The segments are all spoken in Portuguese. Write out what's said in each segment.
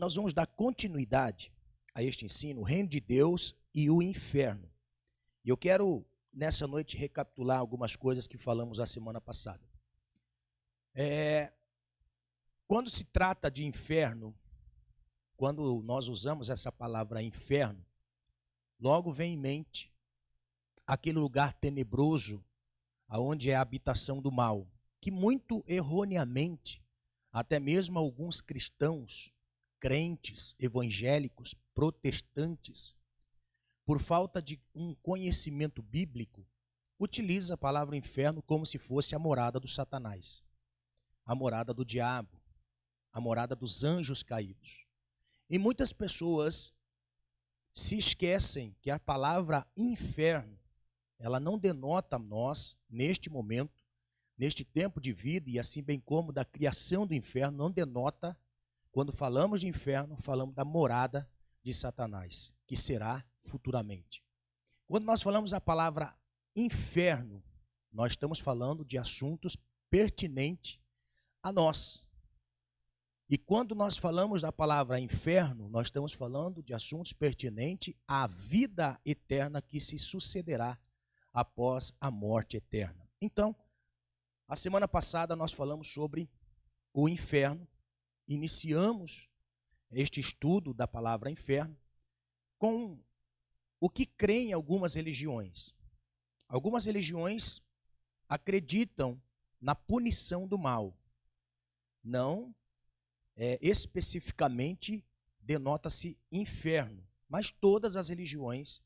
nós vamos dar continuidade a este ensino, o reino de Deus e o inferno. E eu quero, nessa noite, recapitular algumas coisas que falamos a semana passada. Quando se trata de inferno, quando nós usamos essa palavra inferno, logo vem em mente aquele lugar tenebroso, aonde é a habitação do mal, que muito erroneamente, até mesmo alguns cristãos, crentes, evangélicos, protestantes, por falta de um conhecimento bíblico, utiliza a palavra inferno como se fosse a morada do Satanás, a morada do diabo, a morada dos anjos caídos. E muitas pessoas se esquecem que a palavra inferno, ela não denota nós, neste momento, neste tempo de vida, e assim bem como da criação do inferno, não denota, quando falamos de inferno, falamos da morada de Satanás, que será futuramente. Quando nós falamos a palavra inferno, nós estamos falando de assuntos pertinentes a nós. E quando nós falamos da palavra inferno, nós estamos falando de assuntos pertinentes à vida eterna que se sucederá após a morte eterna. Então, a semana passada nós falamos sobre o inferno, iniciamos este estudo da palavra inferno com o que creem algumas religiões. Algumas religiões acreditam na punição do mal. Não especificamente denota-se inferno, mas todas as religiões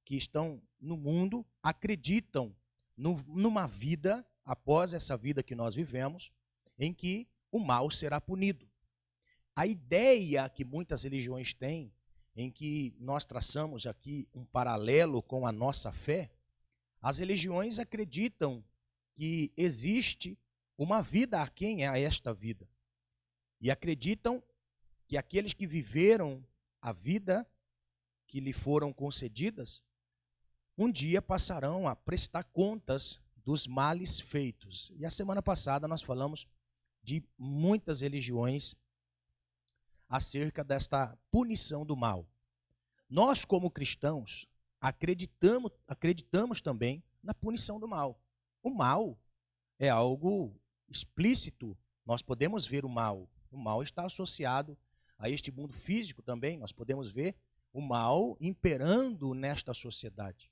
que estão no mundo acreditam numa vida, após essa vida que nós vivemos, em que o mal será punido. A ideia que muitas religiões têm, em que nós traçamos aqui um paralelo com a nossa fé, as religiões acreditam que existe uma vida aquém a esta vida. E acreditam que aqueles que viveram a vida que lhe foram concedidas, um dia passarão a prestar contas dos males feitos. E a semana passada nós falamos de muitas religiões acerca desta punição do mal. Nós, como cristãos, acreditamos também na punição do mal. O mal é algo explícito, nós podemos ver o mal. O mal está associado a este mundo físico também, nós podemos ver o mal imperando nesta sociedade.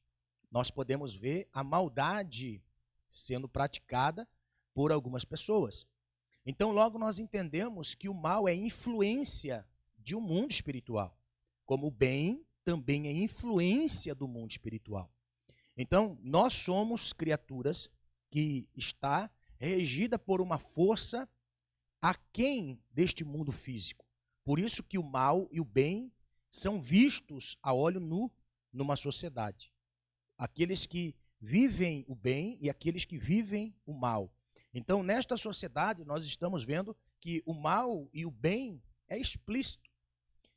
Nós podemos ver a maldade sendo praticada por algumas pessoas. Então, logo nós entendemos que o mal é influência de um mundo espiritual, como o bem também é influência do mundo espiritual. Então, nós somos criaturas que está regida por uma força aquém deste mundo físico. Por isso que o mal e o bem são vistos a olho nu numa sociedade. Aqueles que vivem o bem e aqueles que vivem o mal. Então, nesta sociedade, nós estamos vendo que o mal e o bem é explícito.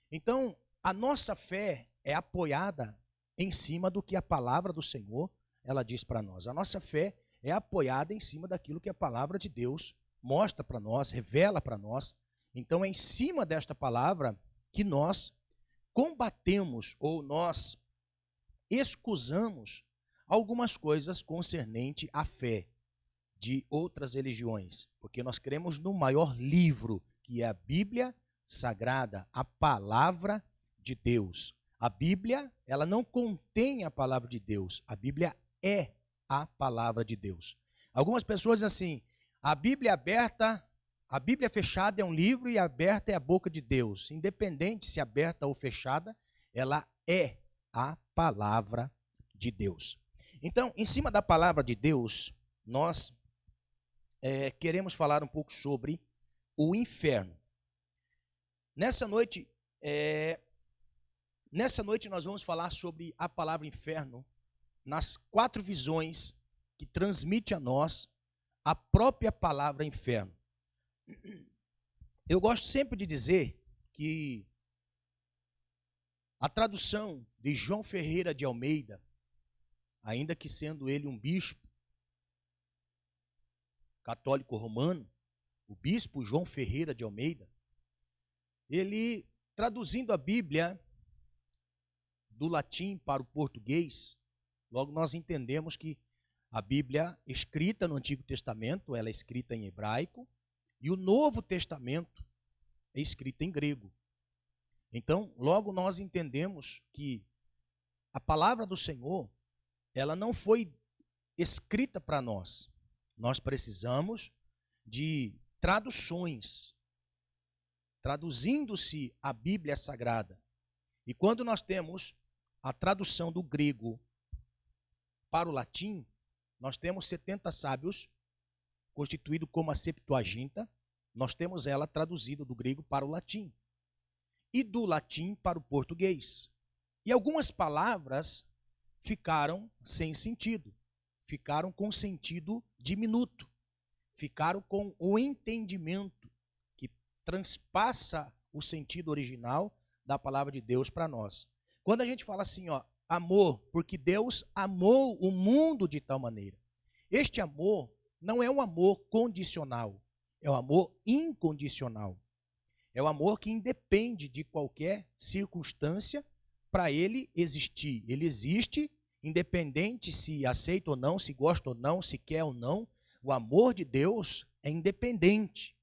Então, a nossa fé é apoiada em cima do que a palavra do Senhor, ela diz para nós. A nossa fé é apoiada em cima daquilo que a palavra de Deus mostra para nós, revela para nós. Então, é em cima desta palavra que nós combatemos ou nós excusamos algumas coisas concernente à fé de outras religiões, porque nós cremos no maior livro, que é a Bíblia Sagrada, a palavra de Deus. A Bíblia, ela não contém a palavra de Deus, a Bíblia é a palavra de Deus. Algumas pessoas dizem assim, a Bíblia aberta, a Bíblia fechada é um livro e aberta é a boca de Deus. Independente se aberta ou fechada, ela é a palavra de Deus. Então, em cima da palavra de Deus, nós queremos falar um pouco sobre o inferno. Nessa noite nós vamos falar sobre a palavra inferno nas 4 visões que transmite a nós a própria palavra inferno. Eu gosto sempre de dizer que a tradução de João Ferreira de Almeida, ainda que sendo ele um bispo católico romano, o bispo João Ferreira de Almeida, ele traduzindo a Bíblia do latim para o português, logo nós entendemos que a Bíblia escrita no Antigo Testamento, ela é escrita em hebraico, e o Novo Testamento é escrito em grego. Então, logo nós entendemos que a palavra do Senhor, ela não foi escrita para nós. Nós precisamos de traduções, traduzindo-se a Bíblia Sagrada. E quando nós temos a tradução do grego para o latim, nós temos 70 sábios, constituído como a Septuaginta, nós temos ela traduzida do grego para o latim, e do latim para o português. E algumas palavras ficaram sem sentido, ficaram com sentido diminuto, ficaram com o entendimento que transpassa o sentido original da palavra de Deus para nós. Quando a gente fala assim, ó, amor, porque Deus amou o mundo de tal maneira. Este amor não é um amor condicional, é um amor incondicional. É o amor que independe de qualquer circunstância para ele existir. Ele existe independente se aceita ou não, se gosta ou não, se quer ou não. O amor de Deus é independente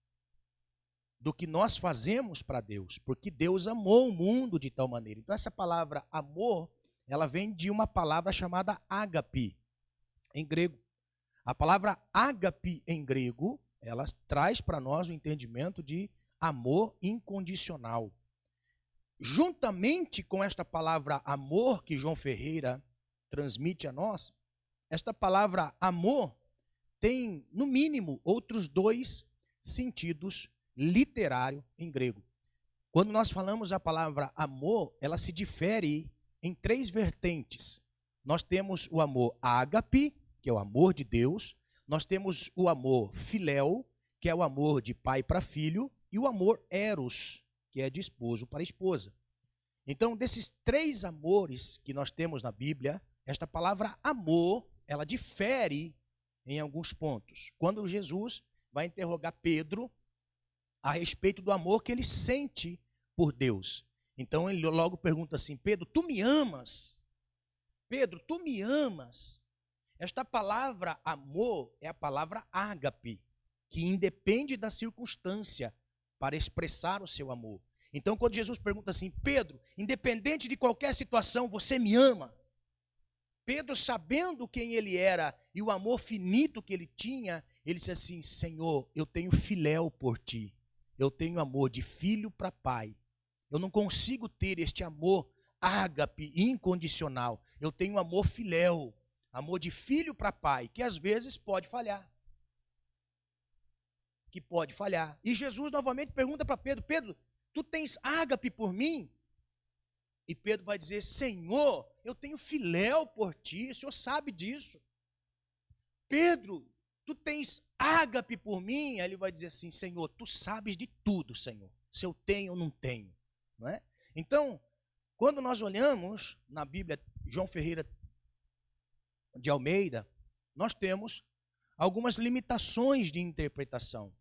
do que nós fazemos para Deus, porque Deus amou o mundo de tal maneira. Então essa palavra amor, ela vem de uma palavra chamada ágape, em grego. A palavra ágape em grego, ela traz para nós o entendimento de amor incondicional. Juntamente com esta palavra amor que João Ferreira transmite a nós, esta palavra amor tem, no mínimo, outros dois sentidos literários em grego. Quando nós falamos a palavra amor, ela se difere em três vertentes. Nós temos o amor ágape, que é o amor de Deus. Nós temos o amor filéu, que é o amor de pai para filho. E o amor eros, que é de esposo para esposa. Então, desses três amores que nós temos na Bíblia, esta palavra amor, ela difere em alguns pontos. Quando Jesus vai interrogar Pedro a respeito do amor que ele sente por Deus. Então, ele logo pergunta assim, Pedro, tu me amas? Pedro, tu me amas? Esta palavra amor é a palavra ágape, que independe da circunstância para expressar o seu amor. Então, quando Jesus pergunta assim, Pedro, independente de qualquer situação, você me ama? Pedro, sabendo quem ele era e o amor finito que ele tinha, ele disse assim, Senhor, eu tenho filéu por ti. Eu tenho amor de filho para pai. Eu não consigo ter este amor ágape, incondicional. Eu tenho amor filéu, amor de filho para pai, que às vezes pode falhar. Que pode falhar. E Jesus novamente pergunta para Pedro, Pedro, tu tens ágape por mim? E Pedro vai dizer, Senhor, eu tenho filéu por ti, o Senhor sabe disso. Pedro, tu tens ágape por mim? Aí ele vai dizer assim, Senhor, tu sabes de tudo, Senhor, se eu tenho ou não tenho. Não é? Então, quando nós olhamos na Bíblia, João Ferreira de Almeida, nós temos algumas limitações de interpretação.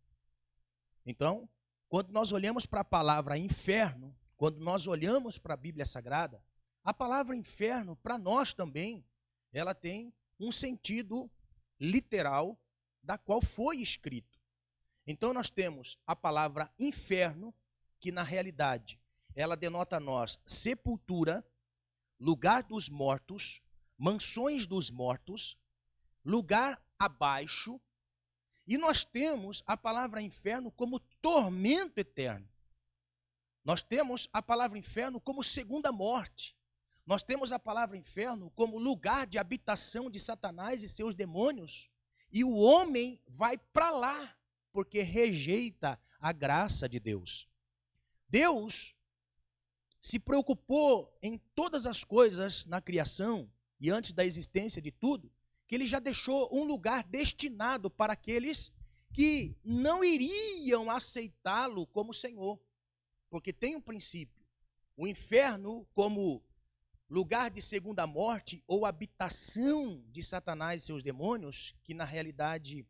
Então, quando nós olhamos para a palavra inferno, quando nós olhamos para a Bíblia Sagrada, a palavra inferno, para nós também, ela tem um sentido literal da qual foi escrito. Então, nós temos a palavra inferno, que na realidade, ela denota a nós sepultura, lugar dos mortos, mansões dos mortos, lugar abaixo. E nós temos a palavra inferno como tormento eterno. Nós temos a palavra inferno como segunda morte. Nós temos a palavra inferno como lugar de habitação de Satanás e seus demônios. E o homem vai para lá, porque rejeita a graça de Deus. Deus se preocupou em todas as coisas na criação e antes da existência de tudo, que ele já deixou um lugar destinado para aqueles que não iriam aceitá-lo como Senhor. Porque tem um princípio. O inferno, como lugar de segunda morte ou habitação de Satanás e seus demônios, que na realidade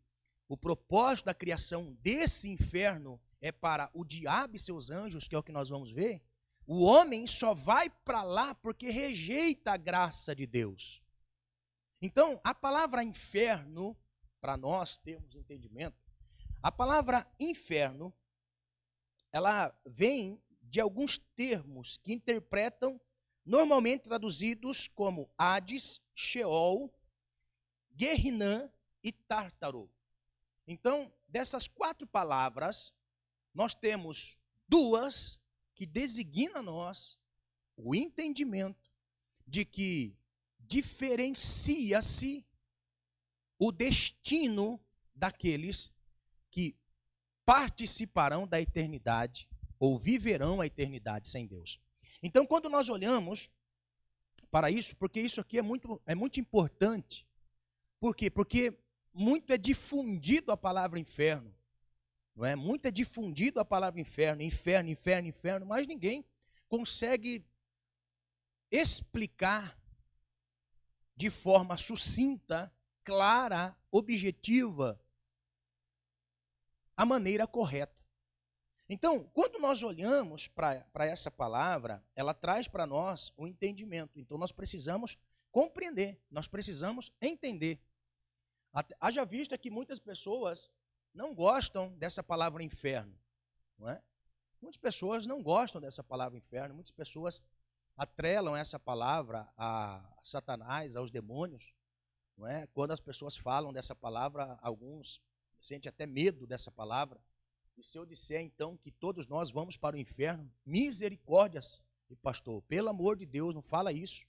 o propósito da criação desse inferno é para o diabo e seus anjos, que é o que nós vamos ver, O homem só vai para lá porque rejeita a graça de Deus. Então, a palavra inferno, para nós termos entendimento, a palavra inferno, ela vem de alguns termos que interpretam, normalmente traduzidos como Hades, Sheol, Guerrinã e Tártaro. Então, dessas 4 palavras, nós temos 2 que designam a nós o entendimento de que diferencia-se o destino daqueles que participarão da eternidade ou viverão a eternidade sem Deus. Então, quando nós olhamos para isso, porque isso aqui é muito importante. Por quê? Porque muito é difundido a palavra inferno. Não é? Muito é difundido a palavra inferno, inferno, inferno, inferno, mas ninguém consegue explicar de forma sucinta, clara, objetiva, a maneira correta. Então, quando nós olhamos para essa palavra, ela traz para nós o entendimento. Então, nós precisamos compreender, nós precisamos entender. Haja vista que muitas pessoas não gostam dessa palavra inferno, não é? Muitas pessoas não gostam dessa palavra inferno, muitas pessoas atrelam essa palavra a Satanás, aos demônios, não é? Quando as pessoas falam dessa palavra, alguns sentem até medo dessa palavra. E se eu disser então que todos nós vamos para o inferno, misericórdias, e pastor, pelo amor de Deus, não fala isso.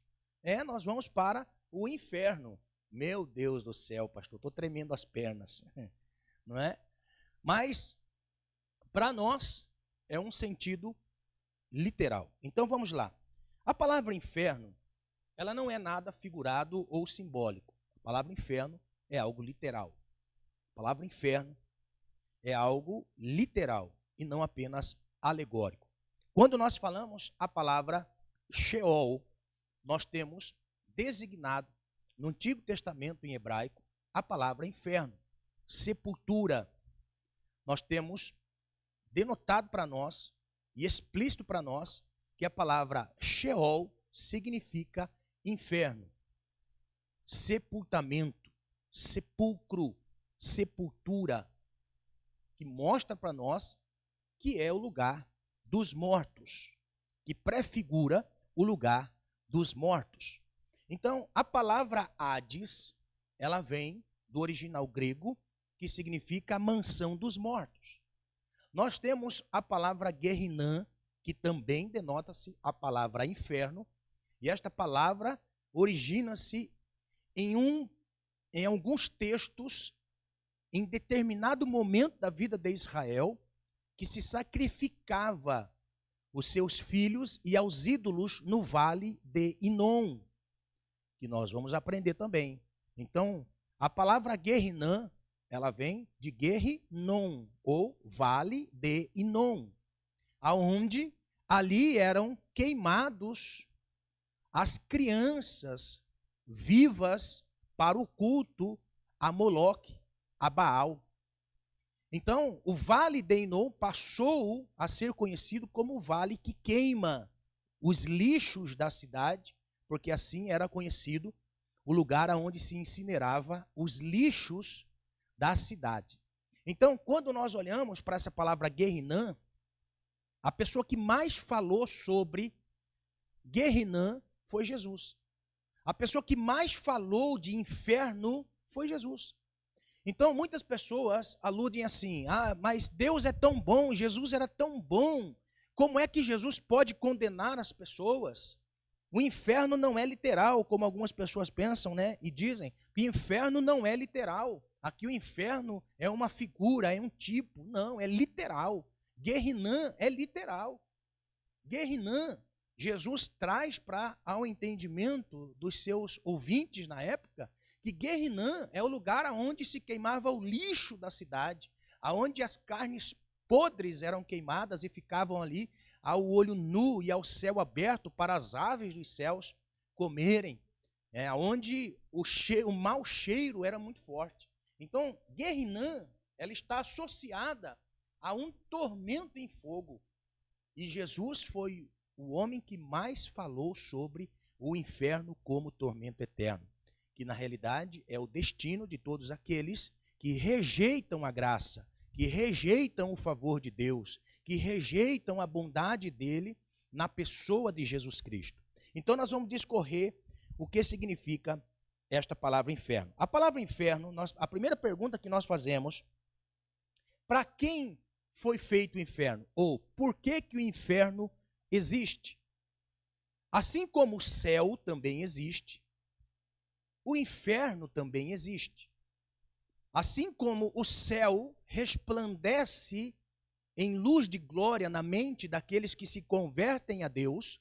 Nós vamos para o inferno. Meu Deus do céu, pastor, estou tremendo as pernas, não é? Mas, para nós, é um sentido literal. Então, vamos lá. A palavra inferno, ela não é nada figurado ou simbólico. A palavra inferno é algo literal. A palavra inferno é algo literal e não apenas alegórico. Quando nós falamos a palavra Sheol, nós temos designado no Antigo Testamento em hebraico a palavra inferno, sepultura. Nós temos denotado para nós e explícito para nós que a palavra Sheol significa inferno, sepultamento, sepulcro, sepultura, que mostra para nós que é o lugar dos mortos, que prefigura o lugar dos mortos. Então, a palavra Hades, ela vem do original grego, que significa a mansão dos mortos. Nós temos a palavra Guerrinã, que também denota-se a palavra inferno, e esta palavra origina-se em alguns textos, em determinado momento da vida de Israel, que se sacrificava os seus filhos e aos ídolos no vale de Inom, que nós vamos aprender também. Então, a palavra Guerrinã, ela vem de Guerrinom, ou vale de Inom, aonde ali eram queimados as crianças vivas para o culto a Moloque, a Baal. Então, o vale de Inom passou a ser conhecido como o vale que queima os lixos da cidade, porque assim era conhecido o lugar onde se incinerava os lixos da cidade. Então, quando nós olhamos para essa palavra Guerrinã, a pessoa que mais falou sobre Guerrinã foi Jesus. A pessoa que mais falou de inferno foi Jesus. Então, muitas pessoas aludem assim: mas Deus é tão bom, Jesus era tão bom, como é que Jesus pode condenar as pessoas? O inferno não é literal, como algumas pessoas pensam, né? E dizem que o inferno não é literal. Aqui o inferno é uma figura, é um tipo. Não, é literal. Guerrinã é literal. Guerrinã, Jesus traz para ao entendimento dos seus ouvintes na época, que Guerrinã é o lugar onde se queimava o lixo da cidade, aonde as carnes podres eram queimadas e ficavam ali ao olho nu e ao céu aberto para as aves dos céus comerem, onde o mau cheiro era muito forte. Então, Guerrinã, ela está associada a um tormento em fogo. E Jesus foi o homem que mais falou sobre o inferno como tormento eterno, que na realidade é o destino de todos aqueles que rejeitam a graça, que rejeitam o favor de Deus, que rejeitam a bondade dele na pessoa de Jesus Cristo. Então nós vamos discorrer o que significa esta palavra inferno. A palavra inferno, a primeira pergunta que nós fazemos, para quem foi feito o inferno? Ou por que que o inferno existe? Assim como o céu também existe, o inferno também existe. Assim como o céu resplandece em luz de glória na mente daqueles que se convertem a Deus,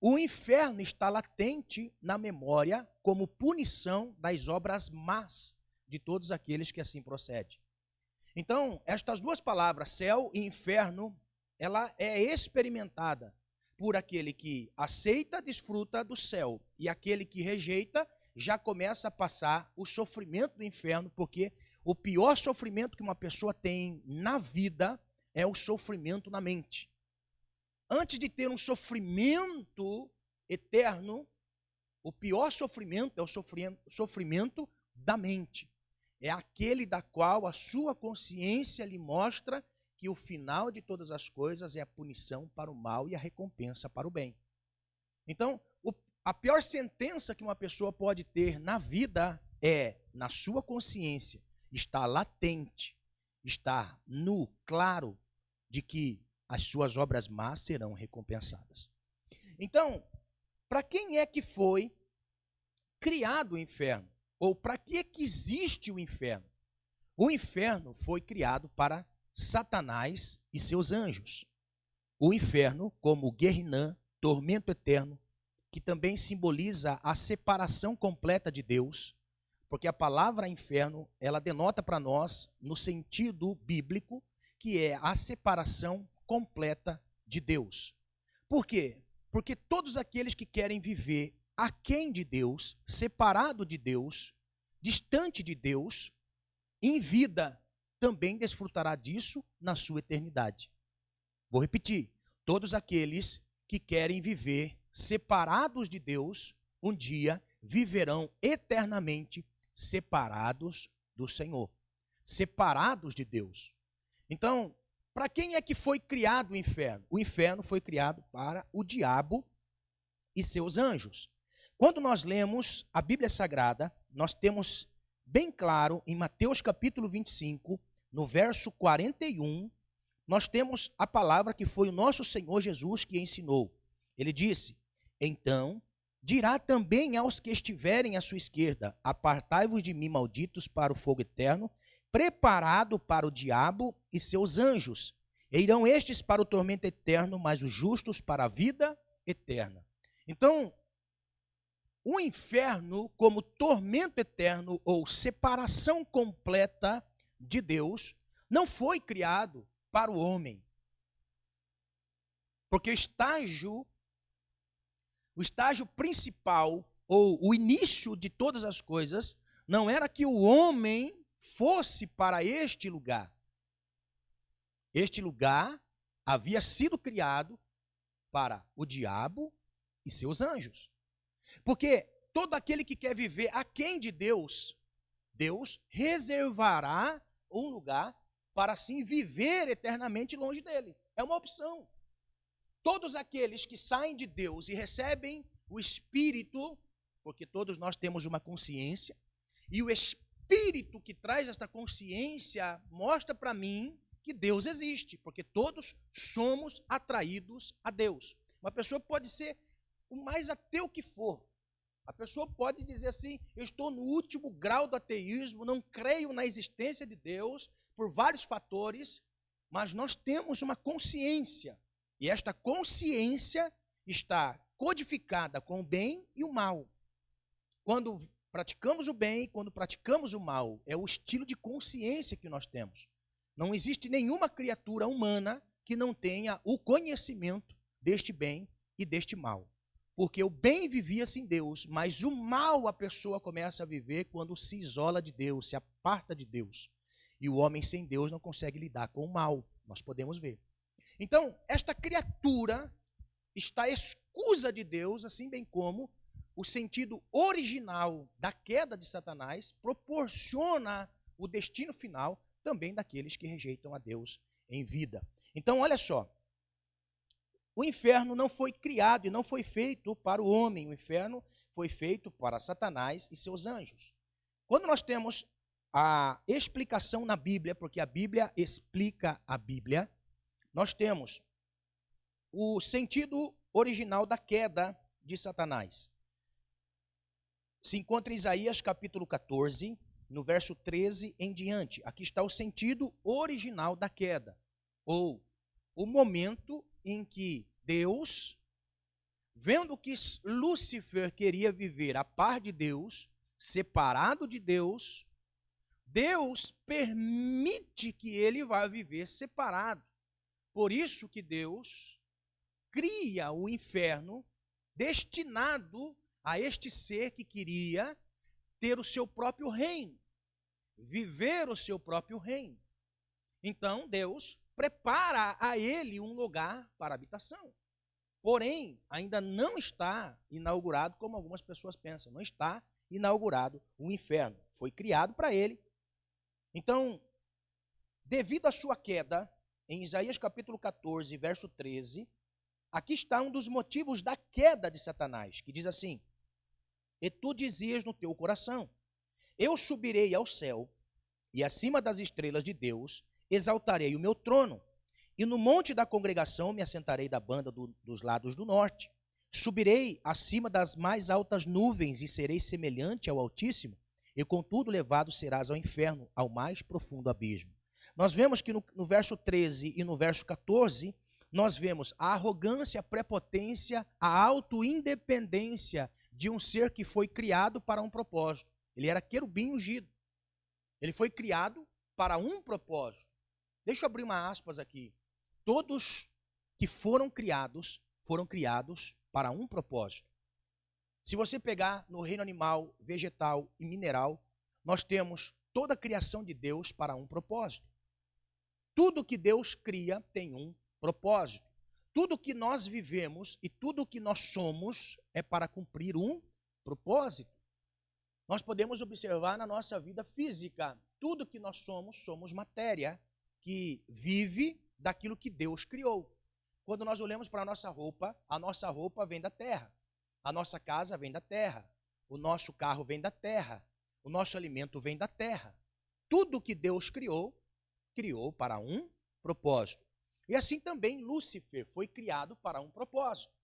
o inferno está latente na memória como punição das obras más de todos aqueles que assim procedem. Então, estas duas palavras, céu e inferno, ela é experimentada por aquele que aceita, desfruta do céu, e aquele que rejeita já começa a passar o sofrimento do inferno, porque o pior sofrimento que uma pessoa tem na vida é o sofrimento na mente. Antes de ter um sofrimento eterno, o pior sofrimento é o sofrimento da mente. É aquele da qual a sua consciência lhe mostra que o final de todas as coisas é a punição para o mal e a recompensa para o bem. Então, a pior sentença que uma pessoa pode ter na vida é, na sua consciência, estar latente, estar nu, claro, de que as suas obras más serão recompensadas. Então, para quem é que foi criado o inferno? Ou para que é que existe o inferno? O inferno foi criado para Satanás e seus anjos. O inferno, como Guerrinã, tormento eterno, que também simboliza a separação completa de Deus, porque a palavra inferno, ela denota para nós, no sentido bíblico, que é a separação completa de Deus. Por quê? Porque todos aqueles que querem viver aquém de Deus, separado de Deus, distante de Deus, em vida, também desfrutará disso na sua eternidade. Vou repetir, todos aqueles que querem viver separados de Deus, um dia viverão eternamente separados do Senhor, separados de Deus. Então, para quem é que foi criado o inferno? O inferno foi criado para o diabo e seus anjos. Quando nós lemos a Bíblia Sagrada, nós temos bem claro em Mateus capítulo 25, no verso 41, nós temos a palavra que foi o nosso Senhor Jesus que ensinou. Ele disse: então dirá também aos que estiverem à sua esquerda: apartai-vos de mim, malditos, para o fogo eterno, preparado para o diabo e seus anjos. E irão estes para o tormento eterno, mas os justos para a vida eterna. Então, o inferno, como tormento eterno ou separação completa de Deus, não foi criado para o homem. Porque o estágio principal, ou o início de todas as coisas, não era que o homem fosse para este lugar. Este lugar havia sido criado para o diabo e seus anjos. Porque todo aquele que quer viver aquém de Deus, Deus reservará um lugar para assim viver eternamente longe dele. É uma opção. Todos aqueles que saem de Deus e recebem o Espírito, porque todos nós temos uma consciência, e o Espírito que traz esta consciência mostra para mim que Deus existe, porque todos somos atraídos a Deus. Uma pessoa pode ser o mais ateu que for. A pessoa pode dizer assim: eu estou no último grau do ateísmo, não creio na existência de Deus, por vários fatores, mas nós temos uma consciência, e esta consciência está codificada com o bem e o mal. Quando praticamos o bem, quando praticamos o mal, é o estilo de consciência que nós temos. Não existe nenhuma criatura humana que não tenha o conhecimento deste bem e deste mal. Porque o bem vivia-se em Deus, mas o mal a pessoa começa a viver quando se isola de Deus, se aparta de Deus. E o homem sem Deus não consegue lidar com o mal, nós podemos ver. Então, esta criatura está escusa de Deus, assim bem como o sentido original da queda de Satanás proporciona o destino final também daqueles que rejeitam a Deus em vida. Então, olha só, o inferno não foi criado e não foi feito para o homem, o inferno foi feito para Satanás e seus anjos. Quando nós temos a explicação na Bíblia, porque a Bíblia explica a Bíblia, nós temos o sentido original da queda de Satanás. Se encontra em Isaías capítulo 14, no verso 13 em diante. Aqui está o sentido original da queda, ou o momento em que Deus, vendo que Lúcifer queria viver a par de Deus, separado de Deus, Deus permite que ele vá viver separado. Por isso que Deus cria o inferno destinado a este ser que queria ter o seu próprio reino, viver o seu próprio reino. Então Deus prepara a ele um lugar para habitação. Porém, ainda não está inaugurado, como algumas pessoas pensam, não está inaugurado o inferno. Foi criado para ele. Então, devido à sua queda, em Isaías capítulo 14, verso 13, aqui está um dos motivos da queda de Satanás, que diz assim: e tu dizias no teu coração, eu subirei ao céu, e acima das estrelas de Deus exaltarei o meu trono, e no monte da congregação me assentarei da banda dos lados do norte. Subirei acima das mais altas nuvens e serei semelhante ao Altíssimo, e contudo levado serás ao inferno, ao mais profundo abismo. Nós vemos que no verso 13 e no verso 14, nós vemos a arrogância, a prepotência, a autoindependência de um ser que foi criado para um propósito. Ele era querubim ungido. Ele foi criado para um propósito. Deixa eu abrir uma aspas aqui. Todos que foram criados para um propósito. Se você pegar no reino animal, vegetal e mineral, nós temos toda a criação de Deus para um propósito. Tudo que Deus cria tem um propósito. Tudo que nós vivemos e tudo que nós somos é para cumprir um propósito. Nós podemos observar na nossa vida física, tudo que nós somos matéria que vive daquilo que Deus criou. Quando nós olhamos para a nossa roupa vem da terra, a nossa casa vem da terra, o nosso carro vem da terra, o nosso alimento vem da terra. Tudo que Deus criou, criou para um propósito. E assim também Lúcifer foi criado para um propósito.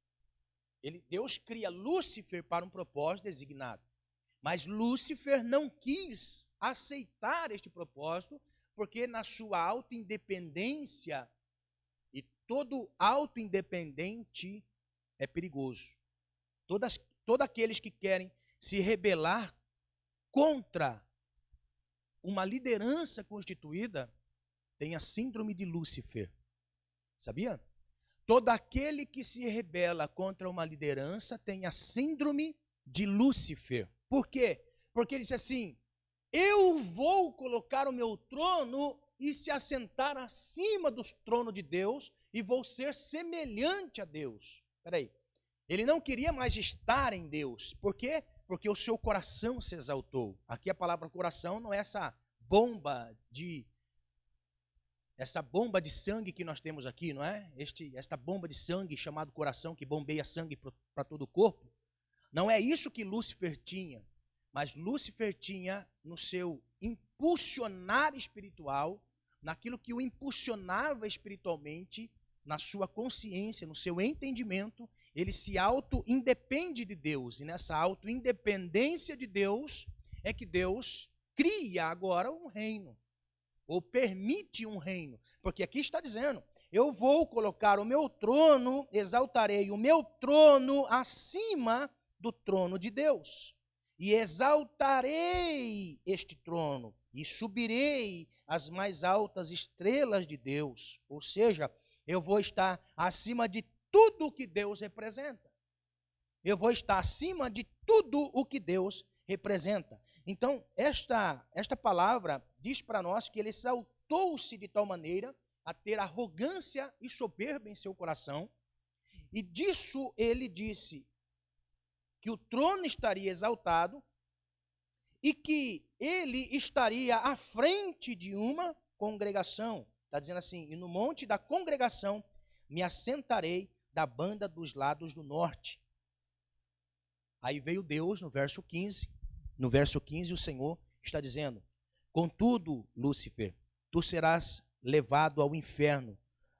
Deus cria Lúcifer para um propósito designado. Mas Lúcifer não quis aceitar este propósito, porque na sua autoindependência, e todo autoindependente é perigoso. Todos aqueles que querem se rebelar contra uma liderança constituída têm a síndrome de Lúcifer. Sabia? Todo aquele que se rebela contra uma liderança tem a síndrome de Lúcifer. Por quê? Porque ele disse assim: eu vou colocar o meu trono e se assentar acima do trono de Deus e vou ser semelhante a Deus. Espera aí. Ele não queria mais estar em Deus. Por quê? Porque o seu coração se exaltou. Aqui a palavra coração não é essa bomba de sangue que nós temos aqui, não é? Esta bomba de sangue chamado coração que bombeia sangue para todo o corpo. Não é isso que Lúcifer tinha, mas Lúcifer tinha no seu impulsionar espiritual, naquilo que o impulsionava espiritualmente, na sua consciência, no seu entendimento, ele se auto-independe de Deus. E nessa auto-independência de Deus é que Deus cria agora um reino, ou permite um reino. Porque aqui está dizendo: eu vou colocar o meu trono, exaltarei o meu trono acima do trono de Deus. E exaltarei este trono, e subirei as mais altas estrelas de Deus. Ou seja, eu vou estar acima de tudo o que Deus representa. Eu vou estar acima de tudo o que Deus representa. Então, esta palavra diz para nós que ele exaltou-se de tal maneira a ter arrogância e soberba em seu coração, E disso ele disse que o trono estaria exaltado e que ele estaria à frente de uma congregação. Está dizendo assim, e no monte da congregação me assentarei da banda dos lados do norte. Aí veio Deus no verso 15. No verso 15 o Senhor está dizendo, contudo, Lúcifer, tu serás levado ao inferno,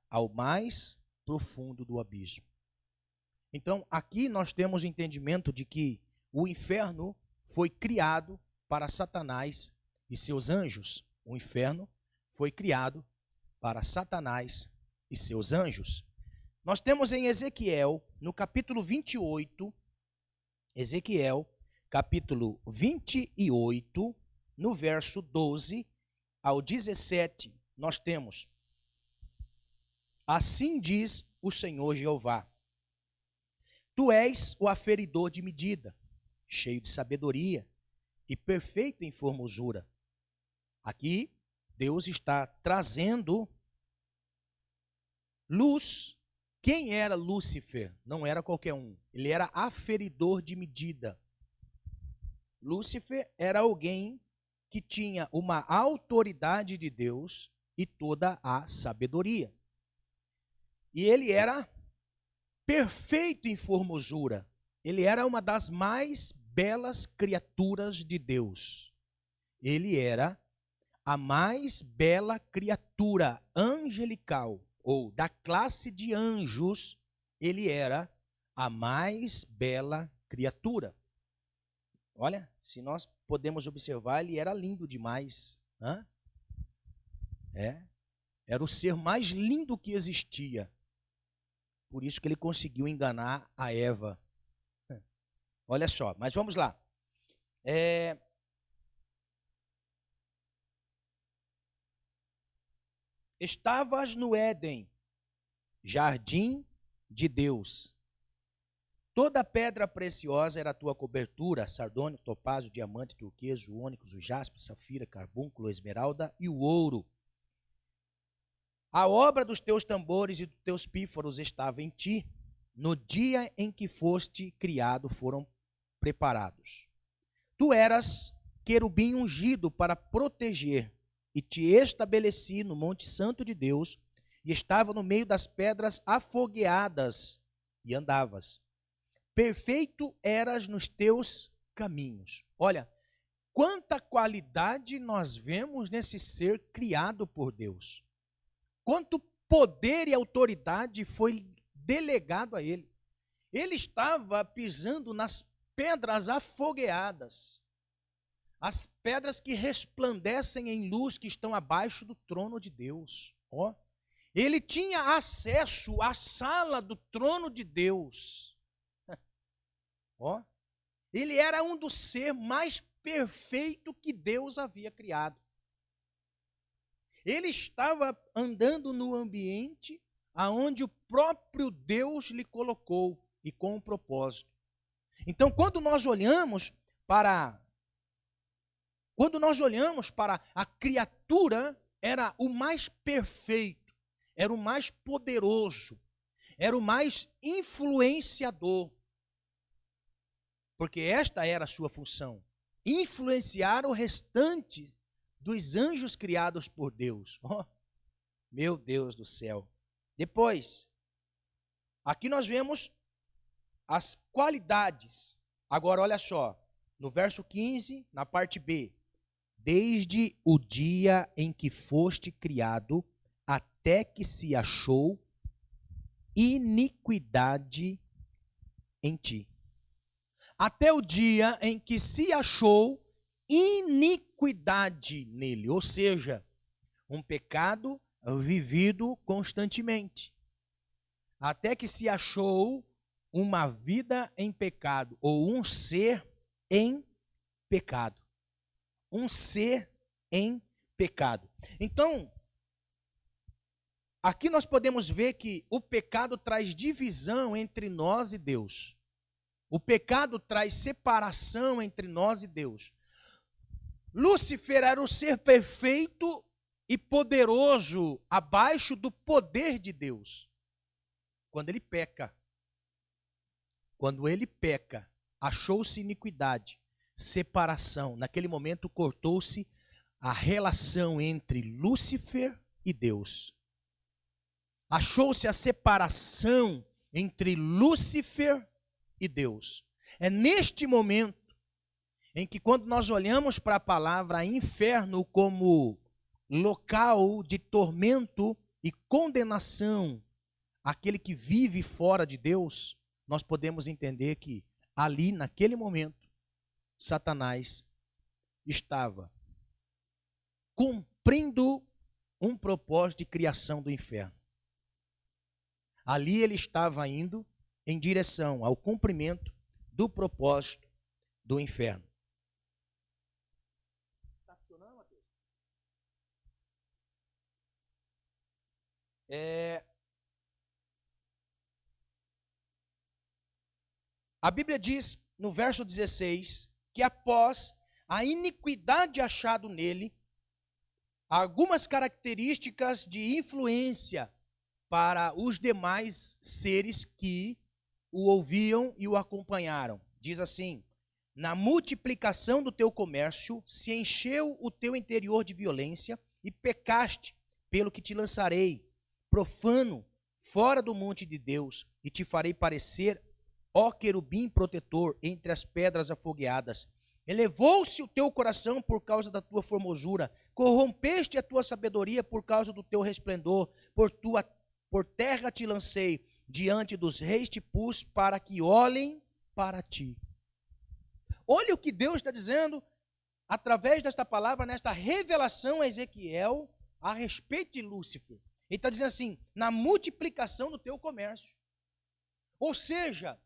ao mais profundo do abismo. Então, aqui nós temos o entendimento de que o inferno foi criado para Satanás e seus anjos. O inferno foi criado para Satanás e seus anjos. Nós temos em Ezequiel, no capítulo 28, Ezequiel, capítulo 28, no verso 12 ao 17, nós temos: assim diz o Senhor Jeová, tu és o aferidor de medida, cheio de sabedoria e perfeito em formosura. Aqui, Deus está trazendo luz. Quem era Lúcifer? Não era qualquer um. Ele era aferidor de medida. Lúcifer era alguém que tinha uma autoridade de Deus e toda a sabedoria. E ele era perfeito em formosura. Ele era uma das mais belas criaturas de Deus. Ele era a mais bela criatura angelical, ou da classe de anjos, ele era a mais bela criatura. Olha, se nós podemos observar, ele era lindo demais. Era o ser mais lindo que existia. Por isso que ele conseguiu enganar a Eva. Olha só, mas vamos lá. Estavas no Éden, jardim de Deus. Toda pedra preciosa era a tua cobertura, sardônio, topázio, diamante, turquesa, o ônix, o jaspe, safira, carbúnculo, esmeralda e o ouro. A obra dos teus tambores e dos teus pífaros estava em ti. No dia em que foste criado foram preparados. Tu eras querubim ungido para proteger, e te estabeleci no monte santo de Deus, e estava no meio das pedras afogueadas, e andavas. Perfeito eras nos teus caminhos. Olha, quanta qualidade nós vemos nesse ser criado por Deus. Quanto poder e autoridade foi delegado a ele. Ele estava pisando nas pedras afogueadas, as pedras que resplandecem em luz, que estão abaixo do trono de Deus. Ele tinha acesso à sala do trono de Deus. Ele era um dos seres mais perfeitos que Deus havia criado. Ele estava andando no ambiente aonde o próprio Deus lhe colocou, e com um propósito. Então, quando nós olhamos para a criatura, era o mais perfeito, era o mais poderoso, era o mais influenciador. Porque esta era a sua função, influenciar o restante dos anjos criados por Deus. Meu Deus do céu. Depois, aqui nós vemos as qualidades. Agora, olha só, no verso 15, na parte B. Desde o dia em que foste criado, até que se achou iniquidade em ti. Até o dia em que se achou iniquidade nele, ou seja, um pecado vivido constantemente. Até que se achou uma vida em pecado, ou um ser em pecado. Um ser em pecado. Então, aqui nós podemos ver que o pecado traz divisão entre nós e Deus. O pecado traz separação entre nós e Deus. Lúcifer era o ser perfeito e poderoso abaixo do poder de Deus. Quando ele peca, quando ele peca, achou-se iniquidade, separação. Naquele momento cortou-se a relação entre Lúcifer e Deus. Achou-se a separação entre Lúcifer e Deus. É neste momento em que, quando nós olhamos para a palavra inferno como local de tormento e condenação, aquele que vive fora de Deus, nós podemos entender que ali, naquele momento, Satanás estava cumprindo um propósito de criação do inferno. Ali ele estava indo em direção ao cumprimento do propósito do inferno. Está funcionando, Mateus? A Bíblia diz, no verso 16, que após a iniquidade achado nele, algumas características de influência para os demais seres que o ouviam e o acompanharam. Diz assim: na multiplicação do teu comércio se encheu o teu interior de violência e pecaste, pelo que te lançarei, profano, fora do monte de Deus, e te farei parecer, ó querubim protetor, entre as pedras afogueadas. Elevou-se o teu coração por causa da tua formosura, corrompeste a tua sabedoria por causa do teu resplendor, por terra te lancei, diante dos reis te pus, para que olhem para ti. Olha o que Deus está dizendo através desta palavra, nesta revelação a Ezequiel a respeito de Lúcifer. Ele está dizendo assim: na multiplicação do teu comércio. Ou seja,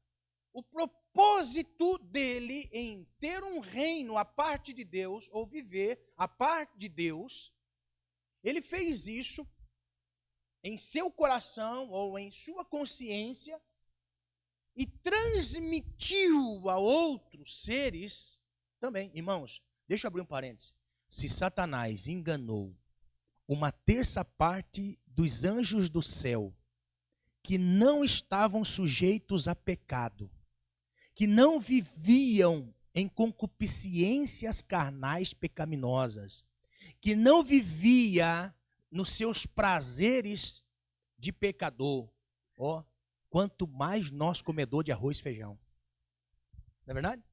o propósito dele em ter um reino à parte de Deus, ou viver à parte de Deus, ele fez isso em seu coração ou em sua consciência e transmitiu a outros seres também. Irmãos, deixa eu abrir um parênteses. Se Satanás enganou uma terça parte dos anjos do céu, que não estavam sujeitos a pecado, que não viviam em concupiscências carnais pecaminosas, que não vivia nos seus prazeres de pecador, ó, quanto mais nós comedor de arroz e feijão. Não é verdade?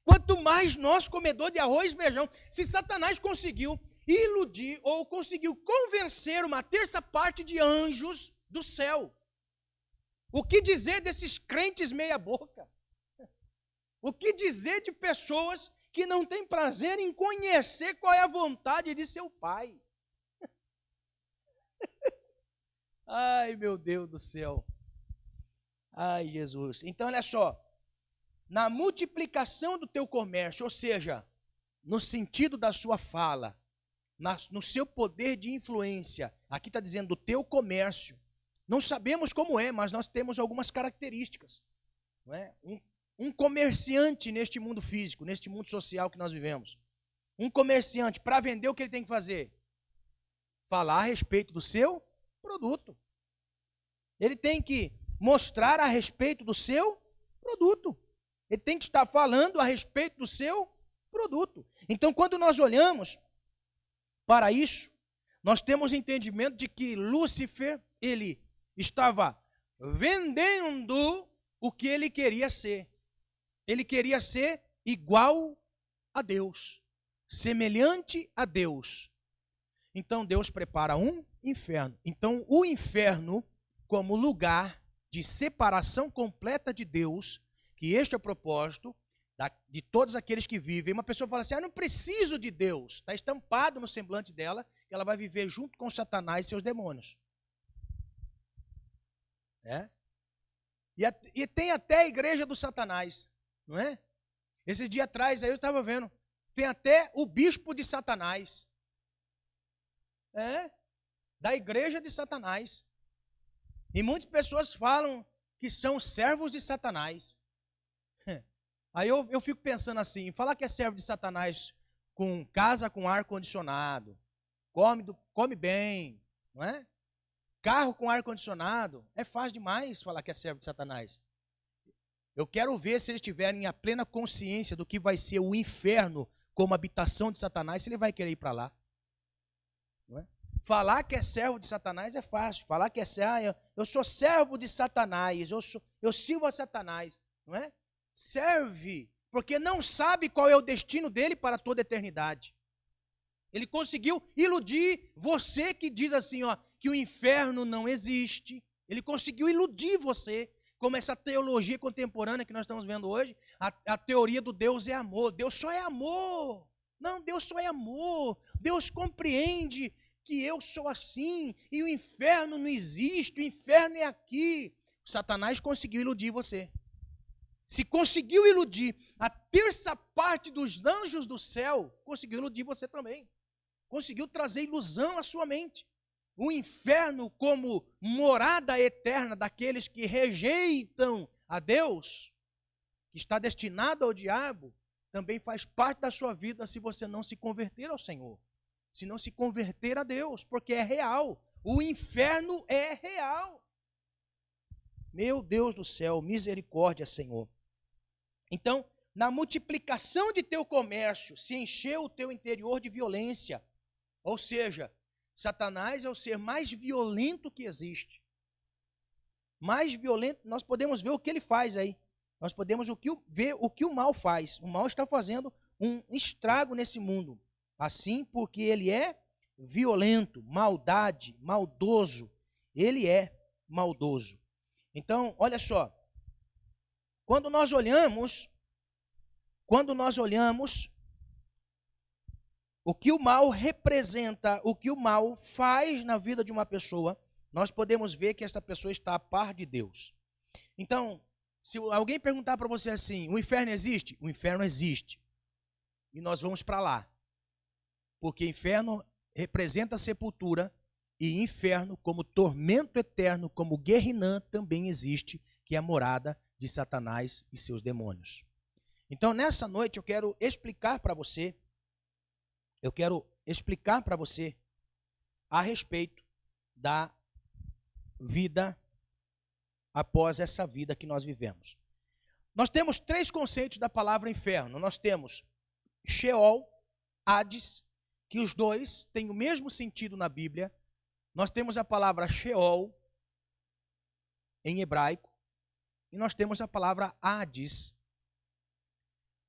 Quanto mais nós comedor de arroz e feijão. Se Satanás conseguiu iludir ou conseguiu convencer uma terça parte de anjos do céu, o que dizer desses crentes meia boca? O que dizer de pessoas que não têm prazer em conhecer qual é a vontade de seu pai? Ai, meu Deus do céu. Ai, Jesus. Então, olha só. Na multiplicação do teu comércio, ou seja, no sentido da sua fala, no seu poder de influência, aqui está dizendo do teu comércio. Não sabemos como é, mas nós temos algumas características. Não é? Um comerciante neste mundo físico, neste mundo social que nós vivemos. Um comerciante, para vender, o que ele tem que fazer? Falar a respeito do seu produto. Ele tem que mostrar a respeito do seu produto. Ele tem que estar falando a respeito do seu produto. Então, quando nós olhamos para isso, nós temos entendimento de que Lúcifer, ele estava vendendo o que ele queria ser. Ele queria ser igual a Deus, semelhante a Deus. Então Deus prepara um inferno. Então o inferno, como lugar de separação completa de Deus, que este é o propósito de todos aqueles que vivem. Uma pessoa fala assim: não preciso de Deus. Está estampado no semblante dela que ela vai viver junto com Satanás e seus demônios. É? E tem até a igreja do Satanás, não é? Esses dias atrás aí eu estava vendo, tem até o bispo de Satanás. É? Da igreja de Satanás. E muitas pessoas falam que são servos de Satanás. Aí eu fico pensando assim, falar que é servo de Satanás com casa com ar-condicionado, come bem, não é? Carro com ar-condicionado, é fácil demais falar que é servo de Satanás. Eu quero ver se eles tiverem a plena consciência do que vai ser o inferno como habitação de Satanás, se ele vai querer ir para lá. Não é? Falar que é servo de Satanás é fácil. Falar que é servo, eu sou servo de Satanás, eu sirvo a Satanás. Não é? Serve, porque não sabe qual é o destino dele para toda a eternidade. Ele conseguiu iludir você que diz assim, ó, que o inferno não existe. Ele conseguiu iludir você, como essa teologia contemporânea que nós estamos vendo hoje, a teoria do Deus é amor. Deus só é amor. Não, Deus só é amor. Deus compreende que eu sou assim e o inferno não existe, o inferno é aqui. Satanás conseguiu iludir você. Se conseguiu iludir a terça parte dos anjos do céu, conseguiu iludir você também. Conseguiu trazer ilusão à sua mente. O inferno como morada eterna daqueles que rejeitam a Deus, que está destinado ao diabo, também faz parte da sua vida se você não se converter ao Senhor. Se não se converter a Deus, porque é real. O inferno é real. Meu Deus do céu, misericórdia, Senhor. Então, na multiplicação de teu comércio, se encheu o teu interior de violência. Ou seja, Satanás é o ser mais violento que existe. Mais violento, nós podemos ver o que ele faz aí. Nós podemos ver o que o mal faz. O mal está fazendo um estrago nesse mundo. Assim, porque ele é violento, maldade, maldoso. Ele é maldoso. Então, olha só. Quando nós olhamos o que o mal representa, o que o mal faz na vida de uma pessoa, nós podemos ver que essa pessoa está a par de Deus. Então, se alguém perguntar para você assim, o inferno existe? O inferno existe. E nós vamos para lá. Porque inferno representa a sepultura e inferno, como tormento eterno, como Guerrinã, também existe, que é a morada de Satanás e seus demônios. Então, nessa noite, eu quero explicar para você a respeito da vida após essa vida que nós vivemos. Nós temos 3 conceitos da palavra inferno. Nós temos Sheol, Hades, que os dois têm o mesmo sentido na Bíblia. Nós temos a palavra Sheol em hebraico e nós temos a palavra Hades,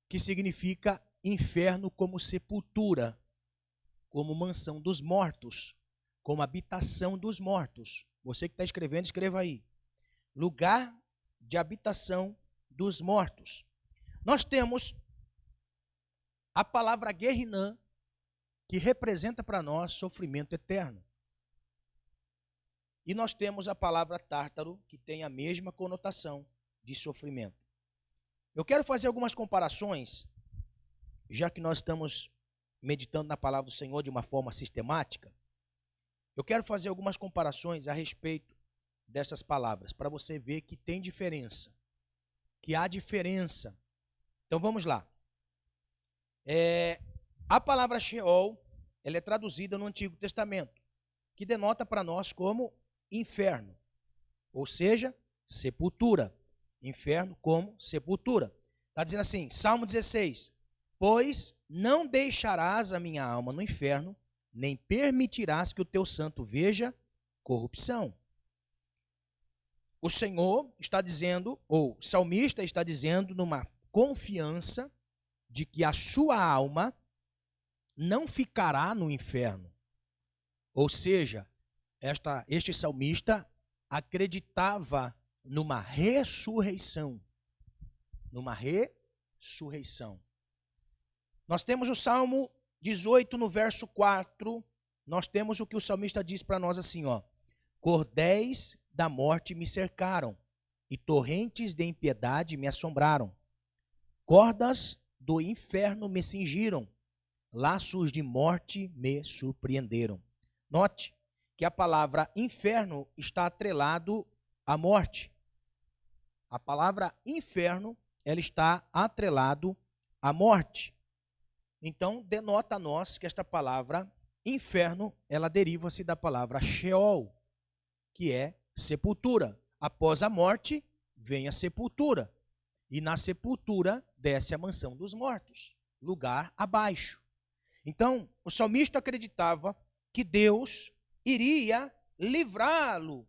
que significa inferno como sepultura, como mansão dos mortos, como habitação dos mortos. Você que está escrevendo, escreva aí. Lugar de habitação dos mortos. Nós temos a palavra Guerrinã, que representa para nós sofrimento eterno. E nós temos a palavra Tártaro, que tem a mesma conotação de sofrimento. Eu quero fazer algumas comparações, já que nós estamos meditando na palavra do Senhor de uma forma sistemática. Eu quero fazer algumas comparações a respeito dessas palavras, para você ver que tem diferença, que há diferença. Então vamos lá. A palavra Sheol, ela é traduzida no Antigo Testamento, que denota para nós como inferno, ou seja, sepultura. Inferno como sepultura. Está dizendo assim, Salmo 16, pois não deixarás a minha alma no inferno, nem permitirás que o teu santo veja corrupção. O Senhor está dizendo, ou o salmista está dizendo, numa confiança de que a sua alma não ficará no inferno. Ou seja, este salmista acreditava numa ressurreição. Numa ressurreição. Nós temos o Salmo 18, no verso 4, nós temos o que o salmista diz para nós assim, ó. Cordéis da morte me cercaram, e torrentes de impiedade me assombraram. Cordas do inferno me cingiram, laços de morte me surpreenderam. Note que a palavra inferno está atrelado à morte. A palavra inferno, ela está atrelado à morte. Então, denota a nós que esta palavra inferno, ela deriva-se da palavra Sheol, que é sepultura. Após a morte, vem a sepultura. e na sepultura desce a mansão dos mortos, lugar abaixo. Então, o salmista acreditava que Deus iria livrá-lo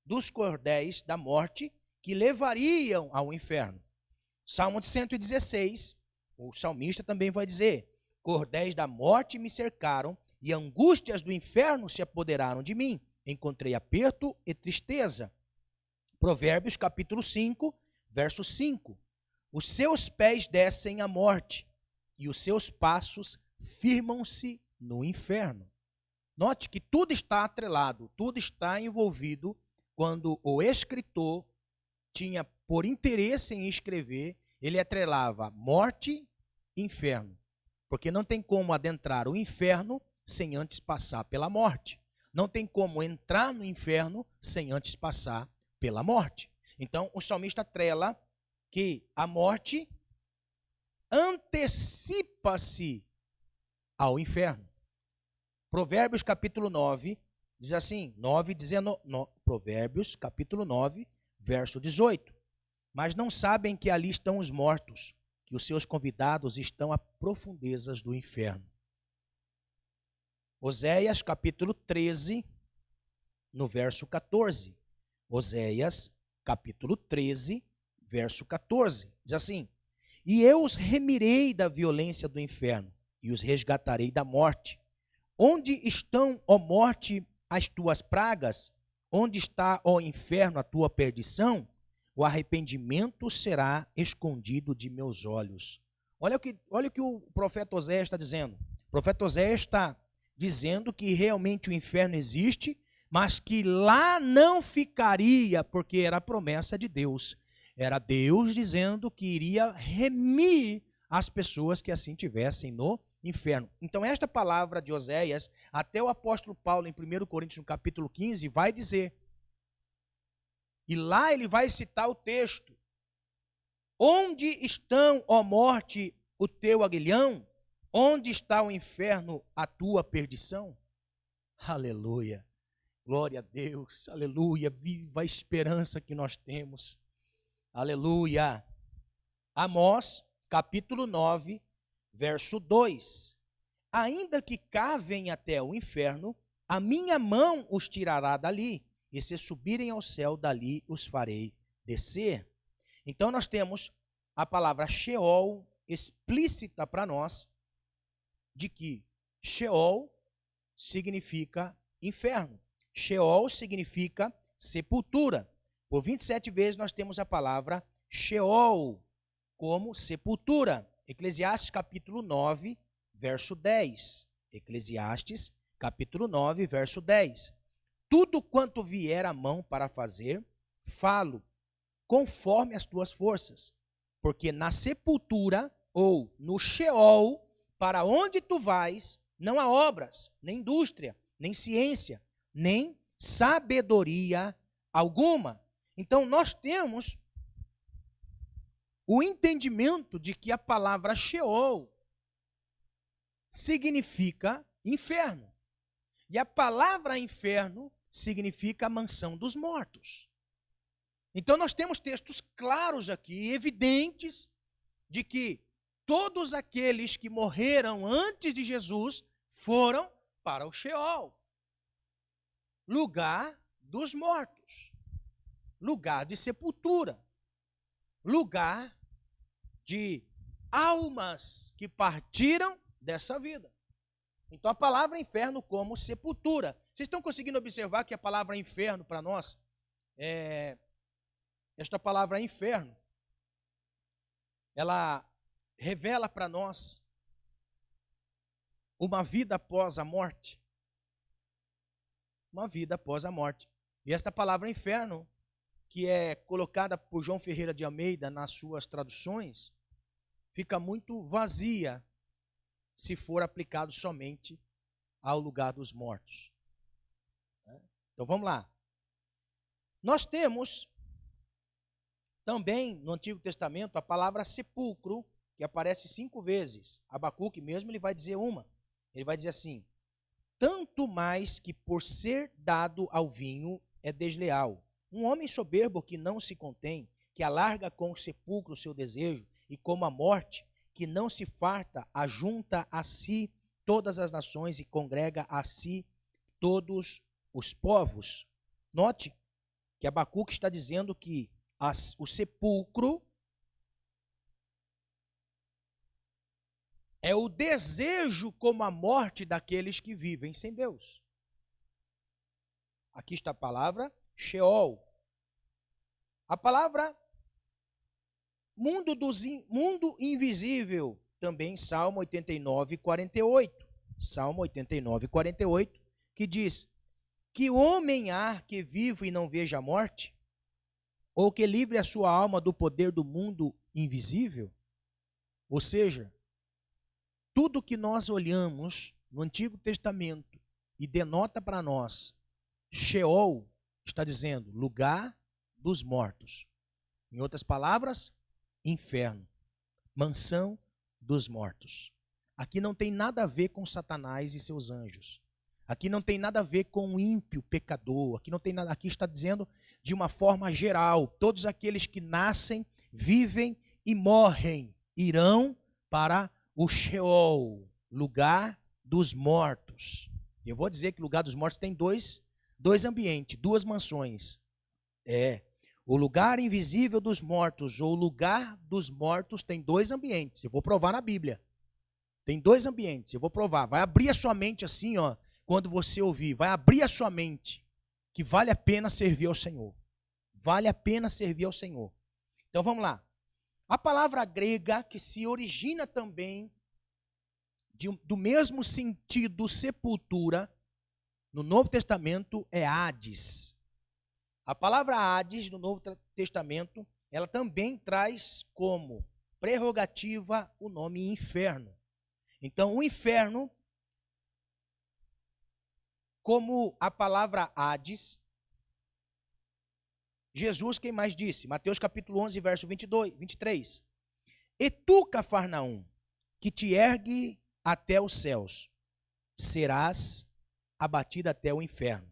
dos cordéis da morte que levariam ao inferno. Salmo 116, o salmista também vai dizer: cordéis da morte me cercaram e angústias do inferno se apoderaram de mim. Encontrei aperto e tristeza. Provérbios capítulo 5, verso 5. Os seus pés descem à morte e os seus passos firmam-se no inferno. Note que tudo está atrelado, tudo está envolvido quando o escritor tinha por interesse em escrever, ele atrelava morte e inferno. Porque não tem como adentrar o inferno sem antes passar pela morte. Não tem como entrar no inferno sem antes passar pela morte. Então, o salmista atrela que a morte antecipa-se ao inferno. Provérbios capítulo 9 diz assim, Provérbios capítulo 9, verso 18. Mas não sabem que ali estão os mortos, que os seus convidados estão a profundezas do inferno. Oséias capítulo 13, no verso 14. Oséias capítulo 13, verso 14. Diz assim: e eu os remirei da violência do inferno, e os resgatarei da morte. Onde estão, ó morte, as tuas pragas? Onde está, ó inferno, a tua perdição? O arrependimento será escondido de meus olhos. Olha o que o profeta Oséias está dizendo. O profeta Oséias está dizendo que realmente o inferno existe, mas que lá não ficaria, porque era a promessa de Deus. Era Deus dizendo que iria remir as pessoas que assim tivessem no inferno. Então esta palavra de Oséias, até o apóstolo Paulo em 1 Coríntios no capítulo 15 vai dizer, e lá ele vai citar o texto: onde estão, ó morte, o teu aguilhão? Onde está o inferno, a tua perdição? Aleluia, glória a Deus, aleluia, viva a esperança que nós temos, aleluia. Amós, capítulo 9, verso 2. Ainda que cavem até o inferno, a minha mão os tirará dali, e se subirem ao céu, dali os farei descer. Então nós temos a palavra Sheol explícita para nós, de que Sheol significa inferno. Sheol significa sepultura. Por 27 vezes nós temos a palavra Sheol como sepultura. Eclesiastes capítulo 9, verso 10. Eclesiastes capítulo 9, verso 10. Tudo quanto vier à mão para fazer, falo, conforme as tuas forças. Porque na sepultura, ou no Sheol, para onde tu vais, não há obras, nem indústria, nem ciência, nem sabedoria alguma. Então nós temos o entendimento de que a palavra Sheol significa inferno. E a palavra inferno significa a mansão dos mortos. Então nós temos textos claros aqui, evidentes, de que todos aqueles que morreram antes de Jesus foram para o Sheol, lugar dos mortos, lugar de sepultura, lugar de almas que partiram dessa vida. Então a palavra inferno como sepultura. Vocês estão conseguindo observar que a palavra inferno para nós, esta palavra inferno, ela revela para nós uma vida após a morte. Uma vida após a morte. E esta palavra inferno, que é colocada por João Ferreira de Almeida nas suas traduções, fica muito vazia se for aplicado somente ao lugar dos mortos. Então vamos lá. Nós temos também no Antigo Testamento a palavra sepulcro, que aparece 5 vezes. Abacuque mesmo ele vai dizer uma. Ele vai dizer assim: tanto mais que por ser dado ao vinho é desleal. Um homem soberbo que não se contém, que alarga com o sepulcro o seu desejo, e como a morte, que não se farta, ajunta a si todas as nações e congrega a si todos os povos. Note que Abacuque está dizendo que o sepulcro é o desejo como a morte daqueles que vivem sem Deus. Aqui está a palavra Sheol. A palavra mundo invisível, também Salmo 89, 48. Salmo 89, 48, que diz: que homem há que viva e não veja a morte? Ou que livre a sua alma do poder do mundo invisível? Ou seja, tudo que nós olhamos no Antigo Testamento e denota para nós, Sheol está dizendo lugar dos mortos. Em outras palavras, inferno, mansão dos mortos. Aqui não tem nada a ver com Satanás e seus anjos. Aqui não tem nada a ver com o ímpio pecador. Aqui não tem nada. Aqui está dizendo de uma forma geral, todos aqueles que nascem, vivem e morrem irão para o Sheol, lugar dos mortos. Eu vou dizer que o lugar dos mortos tem dois ambientes, duas mansões. O lugar invisível dos mortos ou o lugar dos mortos tem dois ambientes. Eu vou provar na Bíblia. Tem dois ambientes, eu vou provar. Vai abrir a sua mente assim, ó, quando você ouvir. Vai abrir a sua mente que vale a pena servir ao Senhor. Vale a pena servir ao Senhor. Então vamos lá. A palavra grega que se origina também do mesmo sentido sepultura no Novo Testamento é Hades. A palavra Hades no Novo Testamento, ela também traz como prerrogativa o nome inferno. Então, o inferno, como a palavra Hades, Jesus, quem mais disse? Mateus capítulo 11, verso 23. E tu, Cafarnaum, que te ergue até os céus, serás abatida até o inferno.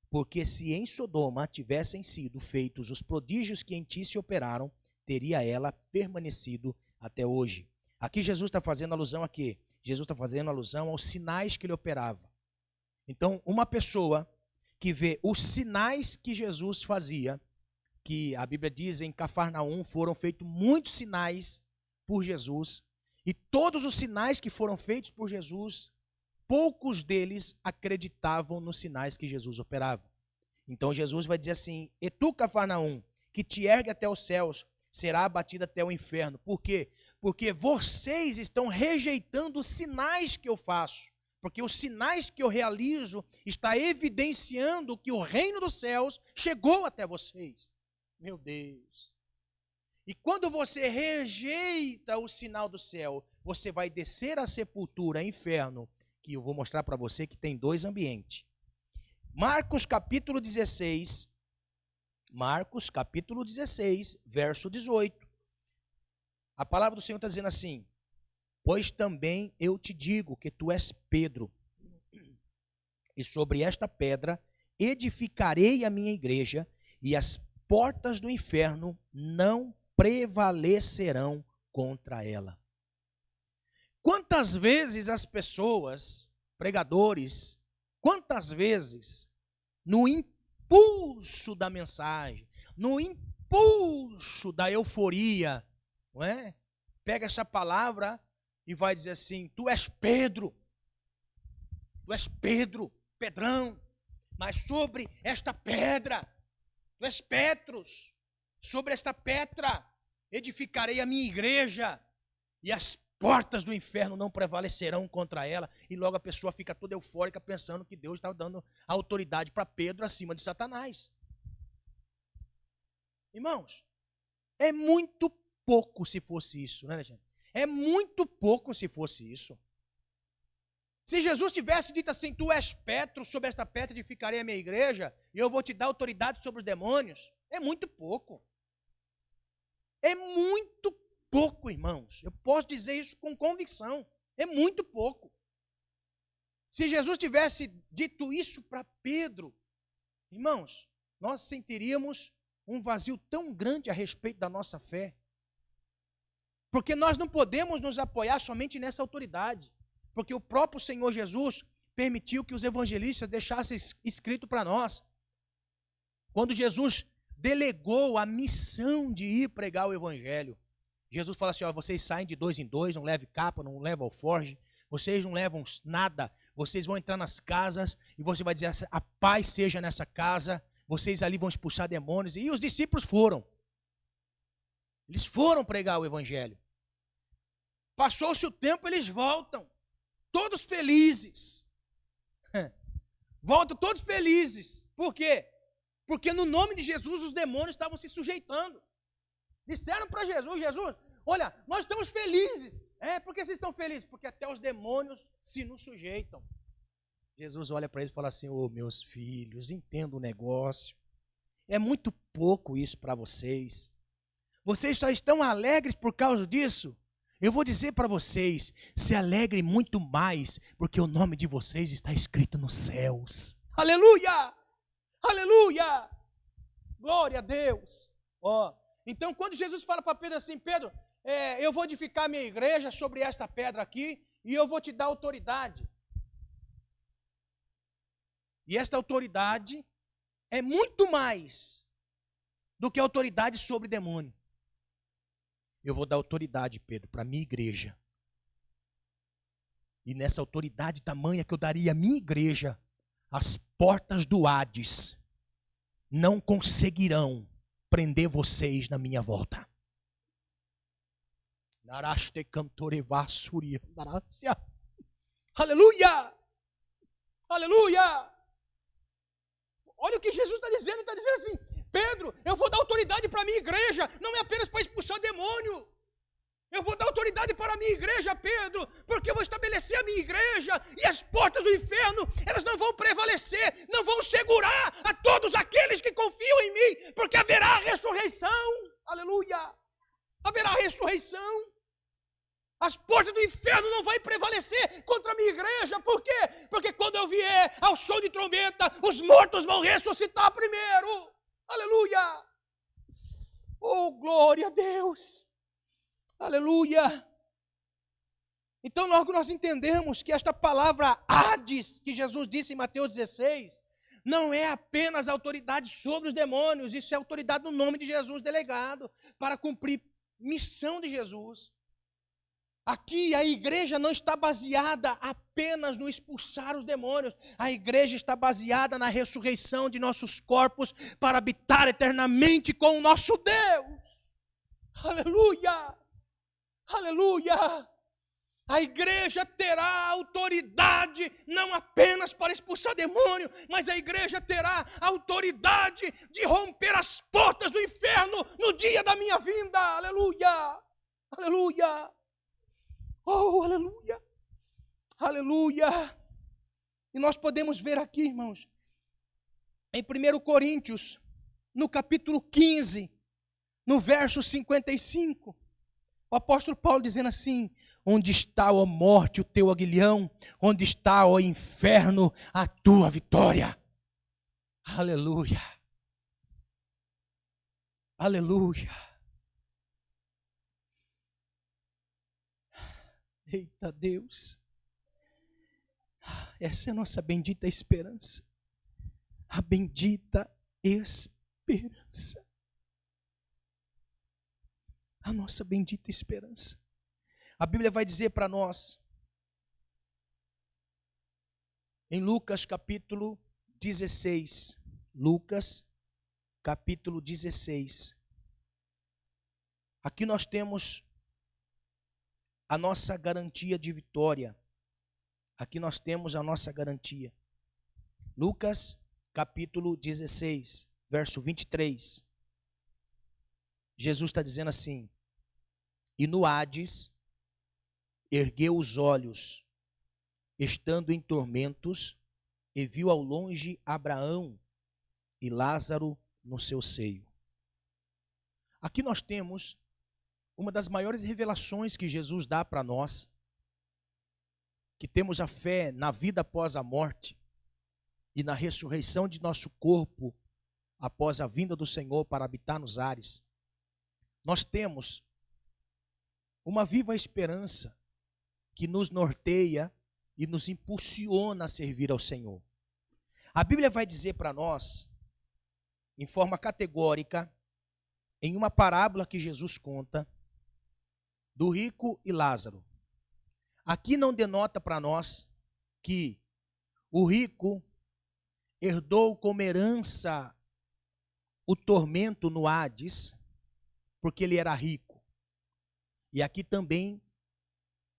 Porque se em Sodoma tivessem sido feitos os prodígios que em ti se operaram, teria ela permanecido até hoje. Aqui Jesus está fazendo alusão a quê? Jesus está fazendo alusão aos sinais que ele operava. Então, uma pessoa que vê os sinais que Jesus fazia, que a Bíblia diz em Cafarnaum foram feitos muitos sinais por Jesus, e todos os sinais que foram feitos por Jesus, poucos deles acreditavam nos sinais que Jesus operava. Então Jesus vai dizer assim: e tu, Cafarnaum, que te ergue até os céus, será abatida até o inferno. Por quê? Porque vocês estão rejeitando os sinais que eu faço. Porque os sinais que eu realizo está evidenciando que o reino dos céus chegou até vocês. Meu Deus. E quando você rejeita o sinal do céu, você vai descer à sepultura, inferno, que eu vou mostrar para você que tem dois ambientes. Marcos capítulo 16, verso 18. A palavra do Senhor está dizendo assim: pois também eu te digo que tu és Pedro, e sobre esta pedra edificarei a minha igreja, e as portas do inferno não prevalecerão contra ela. Quantas vezes as pessoas, pregadores, quantas vezes, no impulso da mensagem, no impulso da euforia, não é? Pega essa palavra e vai dizer assim: tu és Pedro, Pedrão, mas sobre esta pedra, tu és Petros, sobre esta pedra edificarei a minha igreja, e as portas do inferno não prevalecerão contra ela. E logo a pessoa fica toda eufórica pensando que Deus está dando autoridade para Pedro acima de Satanás. Irmãos, é muito pouco se fosse isso, né, Alexandre? É muito pouco se fosse isso. Se Jesus tivesse dito assim: tu és Petro, sobre esta pedra edificarei a minha igreja, e eu vou te dar autoridade sobre os demônios, é muito pouco. É muito pouco, irmãos. Eu posso dizer isso com convicção. É muito pouco. Se Jesus tivesse dito isso para Pedro, irmãos, nós sentiríamos um vazio tão grande a respeito da nossa fé. Porque nós não podemos nos apoiar somente nessa autoridade. Porque o próprio Senhor Jesus permitiu que os evangelistas deixassem escrito para nós. Quando Jesus delegou a missão de ir pregar o evangelho, Jesus fala assim, ó, vocês saem de 2 em 2, não levem capa, não levam alforge, vocês não levam nada, vocês vão entrar nas casas e você vai dizer, a paz seja nessa casa, vocês ali vão expulsar demônios. E os discípulos foram. Eles foram pregar o evangelho. Passou-se o tempo, eles voltam, todos felizes. Voltam todos felizes. Por quê? Porque no nome de Jesus os demônios estavam se sujeitando. Disseram para Jesus, olha, nós estamos felizes. Por que vocês estão felizes? Porque até os demônios se nos sujeitam. Jesus olha para eles e fala assim, ô meus filhos, entenda o negócio. É muito pouco isso para vocês. Vocês só estão alegres por causa disso? Eu vou dizer para vocês, se alegre muito mais, porque o nome de vocês está escrito nos céus. Aleluia! Aleluia! Glória a Deus! Então, quando Jesus fala para Pedro assim, Pedro, eu vou edificar minha igreja sobre esta pedra aqui, e eu vou te dar autoridade. E esta autoridade é muito mais do que autoridade sobre demônio. Eu vou dar autoridade, Pedro, para a minha igreja. E nessa autoridade tamanha que eu daria à minha igreja, as portas do Hades não conseguirão prender vocês na minha volta. Aleluia! Aleluia! Olha o que Jesus está dizendo. Ele está dizendo assim, Pedro, eu vou dar autoridade para a minha igreja, não é apenas para expulsar demônio. Eu vou dar autoridade para a minha igreja, Pedro, porque eu vou estabelecer a minha igreja e as portas do inferno, elas não vão prevalecer, não vão segurar a todos aqueles que confiam em mim, porque haverá ressurreição. Aleluia! Haverá ressurreição. As portas do inferno não vão prevalecer contra a minha igreja. Por quê? Porque quando eu vier ao som de trombeta, os mortos vão ressuscitar primeiro. Aleluia! Oh, glória a Deus! Aleluia! Então nós entendemos que esta palavra Hades, que Jesus disse em Mateus 16, não é apenas autoridade sobre os demônios, isso é autoridade no nome de Jesus delegado para cumprir missão de Jesus. Aqui a igreja não está baseada apenas no expulsar os demônios. A igreja está baseada na ressurreição de nossos corpos para habitar eternamente com o nosso Deus. Aleluia! Aleluia! A igreja terá autoridade não apenas para expulsar demônio, mas a igreja terá autoridade de romper as portas do inferno no dia da minha vinda. Aleluia! Aleluia! Oh, aleluia, aleluia. E nós podemos ver aqui, irmãos, em 1 Coríntios, no capítulo 15, no verso 55, o apóstolo Paulo dizendo assim, onde está, ó morte, o teu aguilhão? Onde está, ó inferno, a tua vitória? Aleluia, aleluia. Eita Deus, essa é a nossa bendita esperança, a bendita esperança, a nossa bendita esperança. A Bíblia vai dizer para nós, em Lucas capítulo 16, Lucas capítulo 16, aqui nós temos a nossa garantia de vitória. Aqui nós temos a nossa garantia. Lucas, capítulo 16, verso 23. Jesus está dizendo assim, e no Hades, ergueu os olhos, estando em tormentos, e viu ao longe Abraão e Lázaro no seu seio. Aqui nós temos uma das maiores revelações que Jesus dá para nós, que temos a fé na vida após a morte e na ressurreição de nosso corpo após a vinda do Senhor para habitar nos ares, nós temos uma viva esperança que nos norteia e nos impulsiona a servir ao Senhor. A Bíblia vai dizer para nós, em forma categórica, em uma parábola que Jesus conta, do rico e Lázaro. Aqui não denota para nós que o rico herdou como herança o tormento no Hades, porque ele era rico. E aqui também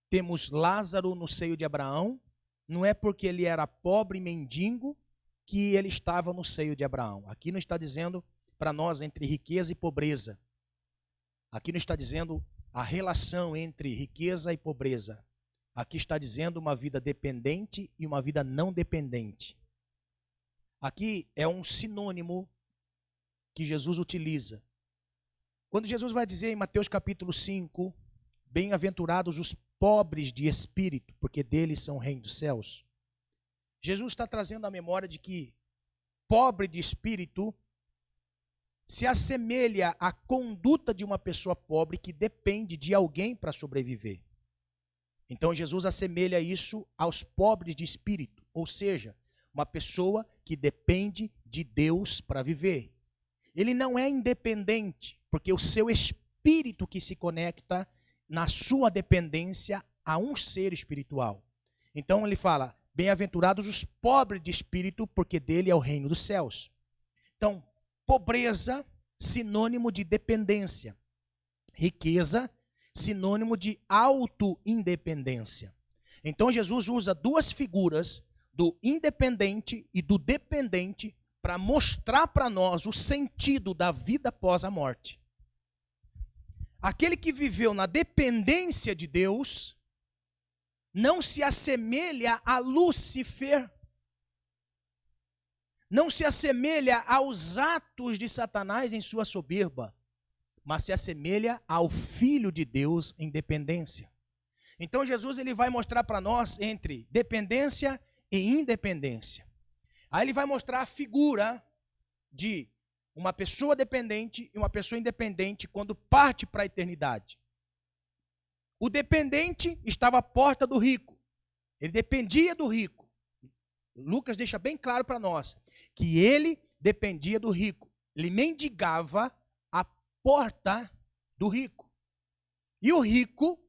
temos Lázaro no seio de Abraão, não é porque ele era pobre e mendigo que ele estava no seio de Abraão. Aqui não está dizendo para nós entre riqueza e pobreza. Aqui não está dizendo a relação entre riqueza e pobreza. Aqui está dizendo uma vida dependente e uma vida não dependente. Aqui é um sinônimo que Jesus utiliza. Quando Jesus vai dizer em Mateus capítulo 5, bem-aventurados os pobres de espírito, porque deles são o reino dos céus. Jesus está trazendo a memória de que pobre de espírito se assemelha à conduta de uma pessoa pobre que depende de alguém para sobreviver. Então Jesus assemelha isso aos pobres de espírito, ou seja, uma pessoa que depende de Deus para viver. Ele não é independente, porque o seu espírito que se conecta na sua dependência a um ser espiritual. Então ele fala, bem-aventurados os pobres de espírito, porque dele é o reino dos céus. Então, pobreza, sinônimo de dependência. Riqueza, sinônimo de auto-independência. Então Jesus usa duas figuras, do independente e do dependente, para mostrar para nós o sentido da vida após a morte. Aquele que viveu na dependência de Deus não se assemelha a Lúcifer, não se assemelha aos atos de Satanás em sua soberba, mas se assemelha ao Filho de Deus em dependência. Então Jesus ele vai mostrar para nós entre dependência e independência. Aí ele vai mostrar a figura de uma pessoa dependente e uma pessoa independente quando parte para a eternidade. O dependente estava à porta do rico. Ele dependia do rico. Lucas deixa bem claro para nós que ele dependia do rico. Ele mendigava a porta do rico. E o rico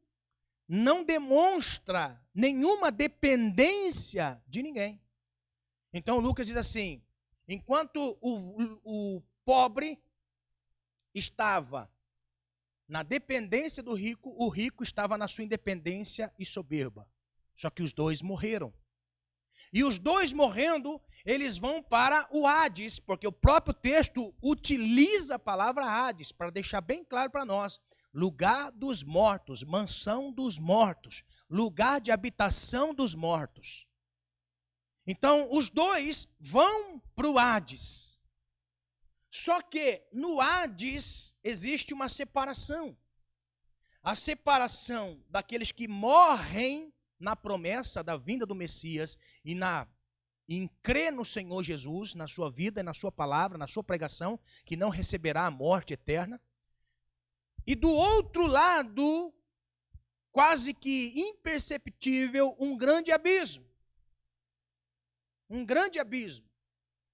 não demonstra nenhuma dependência de ninguém. Então Lucas diz assim, enquanto o pobre estava na dependência do rico, o rico estava na sua independência e soberba. Só que os dois morreram. E os dois morrendo, eles vão para o Hades, porque o próprio texto utiliza a palavra Hades, para deixar bem claro para nós. Lugar dos mortos, mansão dos mortos, lugar de habitação dos mortos. Então, os dois vão para o Hades. Só que no Hades existe uma separação. A separação daqueles que morrem na promessa da vinda do Messias e em crer no Senhor Jesus, na sua vida, na sua palavra, na sua pregação, que não receberá a morte eterna. E do outro lado, quase que imperceptível, um grande abismo. Um grande abismo.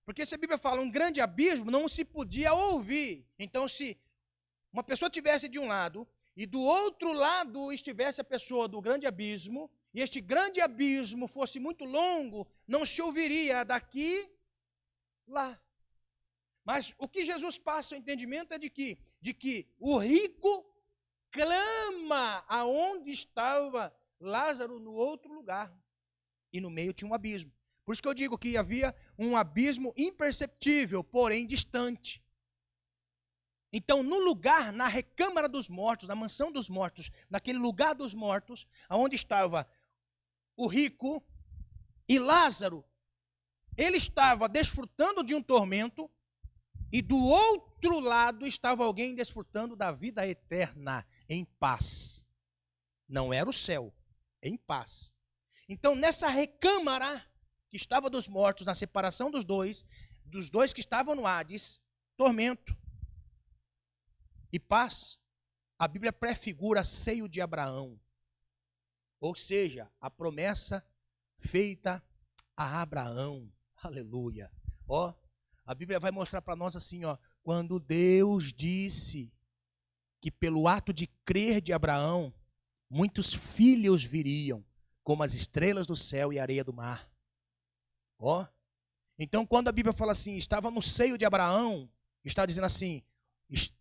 Porque se a Bíblia fala um grande abismo, não se podia ouvir. Então, se uma pessoa estivesse de um lado e do outro lado estivesse a pessoa do grande abismo, e este grande abismo fosse muito longo, não se ouviria daqui lá. Mas o que Jesus passa o entendimento é de que o rico clama aonde estava Lázaro no outro lugar. E no meio tinha um abismo. Por isso que eu digo que havia um abismo imperceptível, porém distante. Então, no lugar, na recâmara dos mortos, na mansão dos mortos, naquele lugar dos mortos, onde estava o rico e Lázaro, ele estava desfrutando de um tormento e do outro lado estava alguém desfrutando da vida eterna, em paz. Não era o céu, em paz. Então, nessa recâmara que estava dos mortos, na separação dos dois que estavam no Hades, tormento e paz. A Bíblia prefigura seio de Abraão, ou seja, a promessa feita a Abraão. Aleluia. Ó, a Bíblia vai mostrar para nós assim, ó, quando Deus disse que pelo ato de crer de Abraão, muitos filhos viriam, como as estrelas do céu e a areia do mar. Ó, então quando a Bíblia fala assim, estava no seio de Abraão, está dizendo assim,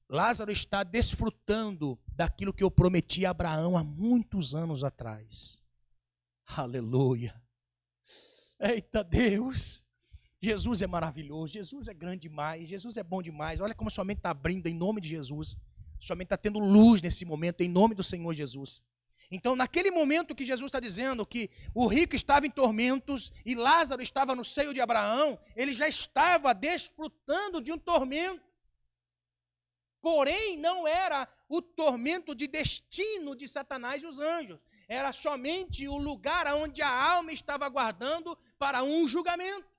Lázaro está desfrutando daquilo que eu prometi a Abraão há muitos anos atrás. Aleluia. Eita Deus. Jesus é maravilhoso, Jesus é grande demais, Jesus é bom demais. Olha como sua mente está abrindo em nome de Jesus. Sua mente está tendo luz nesse momento, em nome do Senhor Jesus. Então, naquele momento que Jesus está dizendo que o rico estava em tormentos e Lázaro estava no seio de Abraão, ele já estava desfrutando de um tormento. Porém, não era o tormento de destino de Satanás e os anjos. Era somente o lugar onde a alma estava aguardando para um julgamento.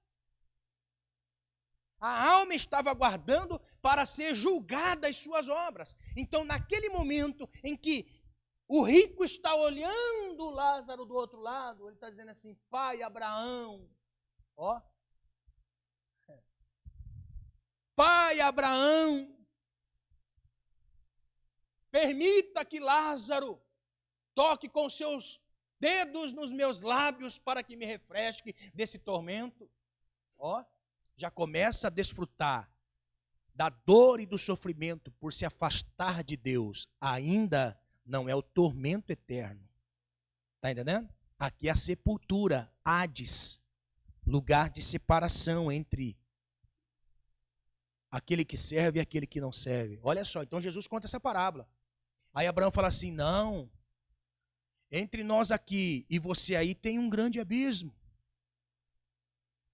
A alma estava aguardando para ser julgada as suas obras. Então, naquele momento em que o rico está olhando Lázaro do outro lado, ele está dizendo assim, pai Abraão, ó, pai Abraão, permita que Lázaro toque com seus dedos nos meus lábios para que me refresque desse tormento. Ó, já começa a desfrutar da dor e do sofrimento por se afastar de Deus. Ainda não é o tormento eterno. Está entendendo? Aqui é a sepultura, Hades, lugar de separação entre aquele que serve e aquele que não serve. Olha só, então Jesus conta essa parábola. Aí Abraão fala assim, não, entre nós aqui e você aí tem um grande abismo.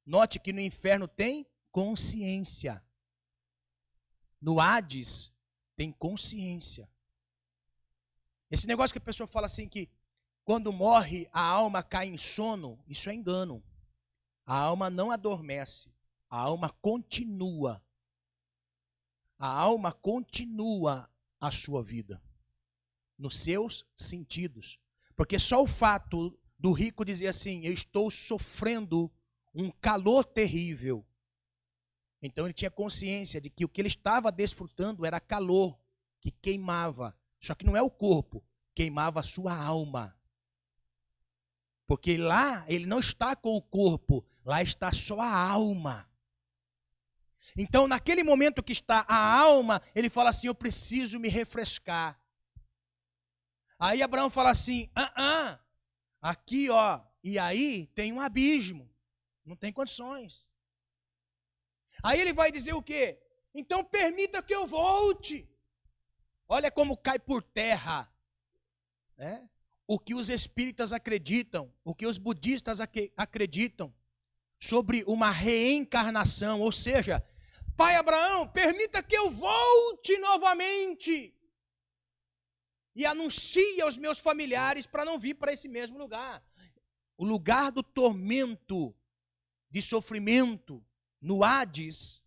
Note que no inferno tem consciência. No Hades tem consciência. Esse negócio que a pessoa fala assim que quando morre a alma cai em sono, isso é engano. A alma não adormece, a alma continua. A alma continua a sua vida, nos seus sentidos. Porque só o fato do rico dizer assim, eu estou sofrendo um calor terrível. Então ele tinha consciência de que o que ele estava desfrutando era calor que queimava. Só que não é o corpo, queimava a sua alma. Porque lá ele não está com o corpo, lá está só a alma. Então naquele momento que está a alma, ele fala assim, eu preciso me refrescar. Aí Abraão fala assim, aqui ó, e aí tem um abismo. Não tem condições. Aí ele vai dizer o quê? Então permita que eu volte. Olha como cai por terra, né? O que os espíritas acreditam, o que os budistas acreditam sobre uma reencarnação. Ou seja, pai Abraão, permita que eu volte novamente. E anuncie aos meus familiares para não vir para esse mesmo lugar. O lugar do tormento, de sofrimento, no Hades,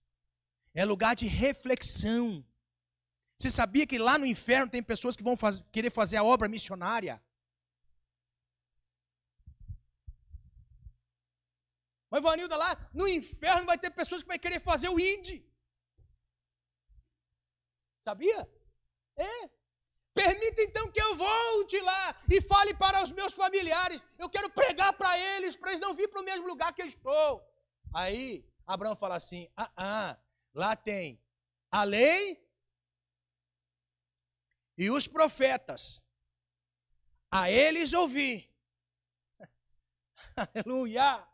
é lugar de reflexão. Você sabia que lá no inferno tem pessoas que vão querer fazer a obra missionária? Mas Ivanilda, lá no inferno vai ter pessoas que vão querer fazer o ID. Sabia? É. Permita então que eu volte lá e fale para os meus familiares. Eu quero pregar para eles não virem para o mesmo lugar que eu estou. Aí Abraão fala assim, lá tem a lei e os profetas. A eles ouvi. Aleluia.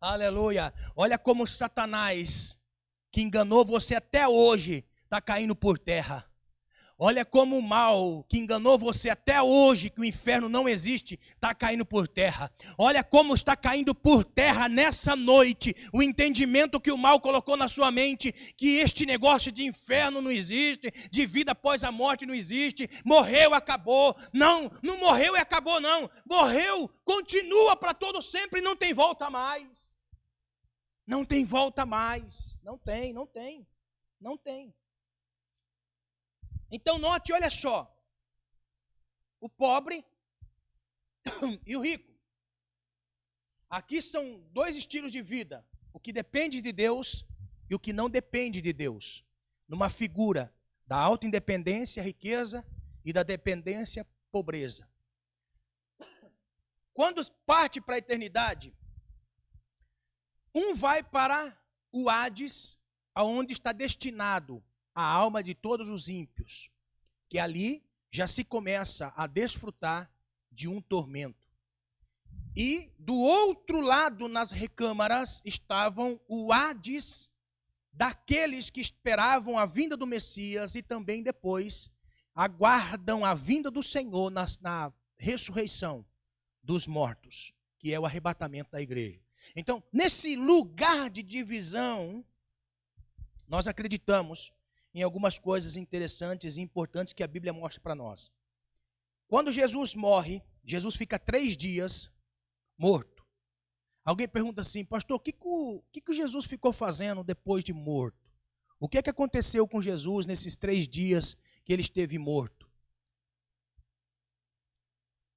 Aleluia. Olha como Satanás, que enganou você até hoje, está caindo por terra. Olha como o mal que enganou você até hoje, que o inferno não existe, está caindo por terra. Olha como está caindo por terra nessa noite o entendimento que o mal colocou na sua mente, que este negócio de inferno não existe, de vida após a morte não existe, morreu, acabou. Não, não morreu e acabou não. Morreu, continua para todo sempre e não tem volta mais. Não tem volta mais. Não tem. Não tem. Então note, olha só. O pobre e o rico. Aqui são dois estilos de vida. O que depende de Deus e o que não depende de Deus. Numa figura da autoindependência, riqueza, e da dependência, pobreza. Quando parte para a eternidade, um vai para o Hades, aonde está destinado a alma de todos os ímpios, que ali já se começa a desfrutar de um tormento. E do outro lado, nas recâmaras, estavam o Hades daqueles que esperavam a vinda do Messias e também depois aguardam a vinda do Senhor na ressurreição dos mortos, que é o arrebatamento da igreja. Então, nesse lugar de divisão, nós acreditamos em algumas coisas interessantes e importantes que a Bíblia mostra para nós. Quando Jesus morre, Jesus fica 3 dias morto. Alguém pergunta assim, pastor, o que Jesus ficou fazendo depois de morto? O que aconteceu com Jesus nesses 3 dias que ele esteve morto?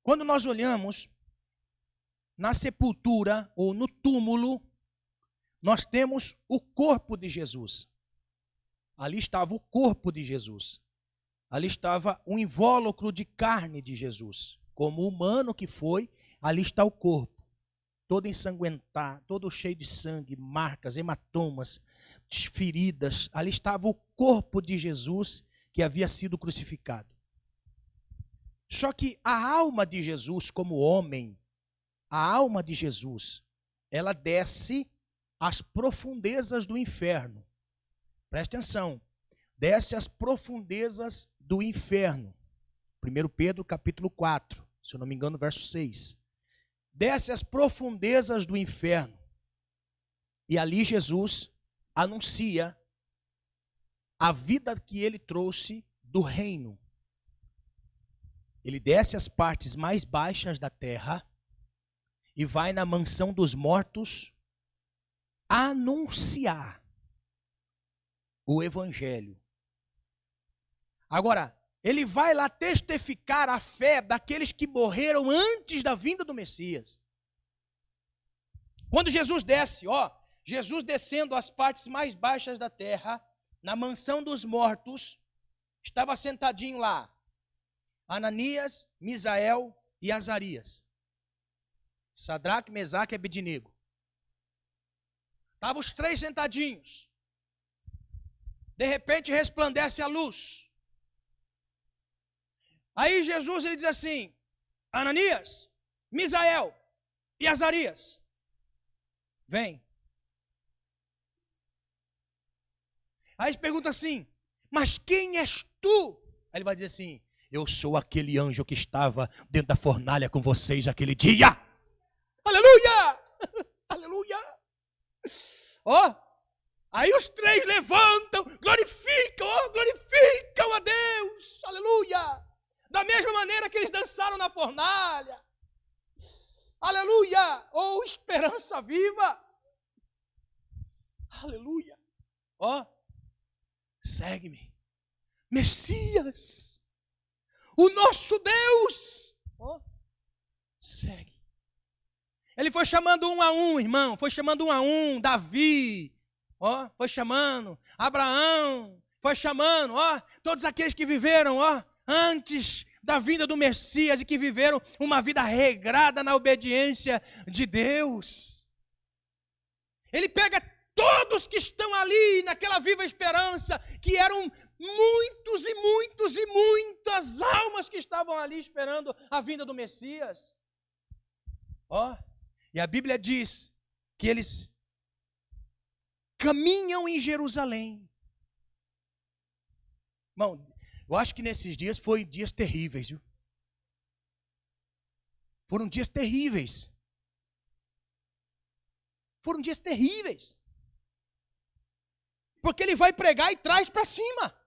Quando nós olhamos na sepultura ou no túmulo, nós temos o corpo de Jesus. Ali estava o corpo de Jesus. Ali estava o invólucro de carne de Jesus. Como humano que foi, ali está o corpo. Todo ensanguentado, todo cheio de sangue, marcas, hematomas, feridas. Ali estava o corpo de Jesus que havia sido crucificado. Só que a alma de Jesus como homem, a alma de Jesus, ela desce às profundezas do inferno. Preste atenção. Desce às profundezas do inferno. 1 Pedro capítulo 4, se eu não me engano, verso 6. Desce às profundezas do inferno. E ali Jesus anuncia a vida que ele trouxe do reino. Ele desce às partes mais baixas da terra e vai na mansão dos mortos anunciar o evangelho. Agora, ele vai lá testificar a fé daqueles que morreram antes da vinda do Messias. Quando Jesus desce, Jesus descendo às partes mais baixas da terra, na mansão dos mortos, estava sentadinho lá, Ananias, Misael e Azarias. Sadraque, Mesaque e Abednego. Estavam os 3 sentadinhos. De repente resplandece a luz. Aí Jesus ele diz assim, Ananias, Misael e Azarias, vem. Aí ele pergunta assim, mas quem és tu? Aí ele vai dizer assim, eu sou aquele anjo que estava dentro da fornalha com vocês aquele dia. Aleluia! Aleluia! Aí os 3 levantam, glorificam a Deus. Aleluia! Da mesma maneira que eles dançaram na fornalha. Aleluia! Esperança viva. Aleluia! Segue-me. Messias, o nosso Deus. Segue. Ele foi chamando um a um, irmão. Foi chamando um a um. Davi. Foi chamando. Abraão. Foi chamando. Todos aqueles que viveram, antes da vinda do Messias e que viveram uma vida regrada na obediência de Deus. Ele pega todos que estão ali naquela viva esperança, que eram muitos e muitos e muitas almas que estavam ali esperando a vinda do Messias. E a Bíblia diz que eles caminham em Jerusalém. Irmão, eu acho que nesses dias foram dias terríveis, viu? Foram dias terríveis. Foram dias terríveis. Porque ele vai pregar e traz para cima.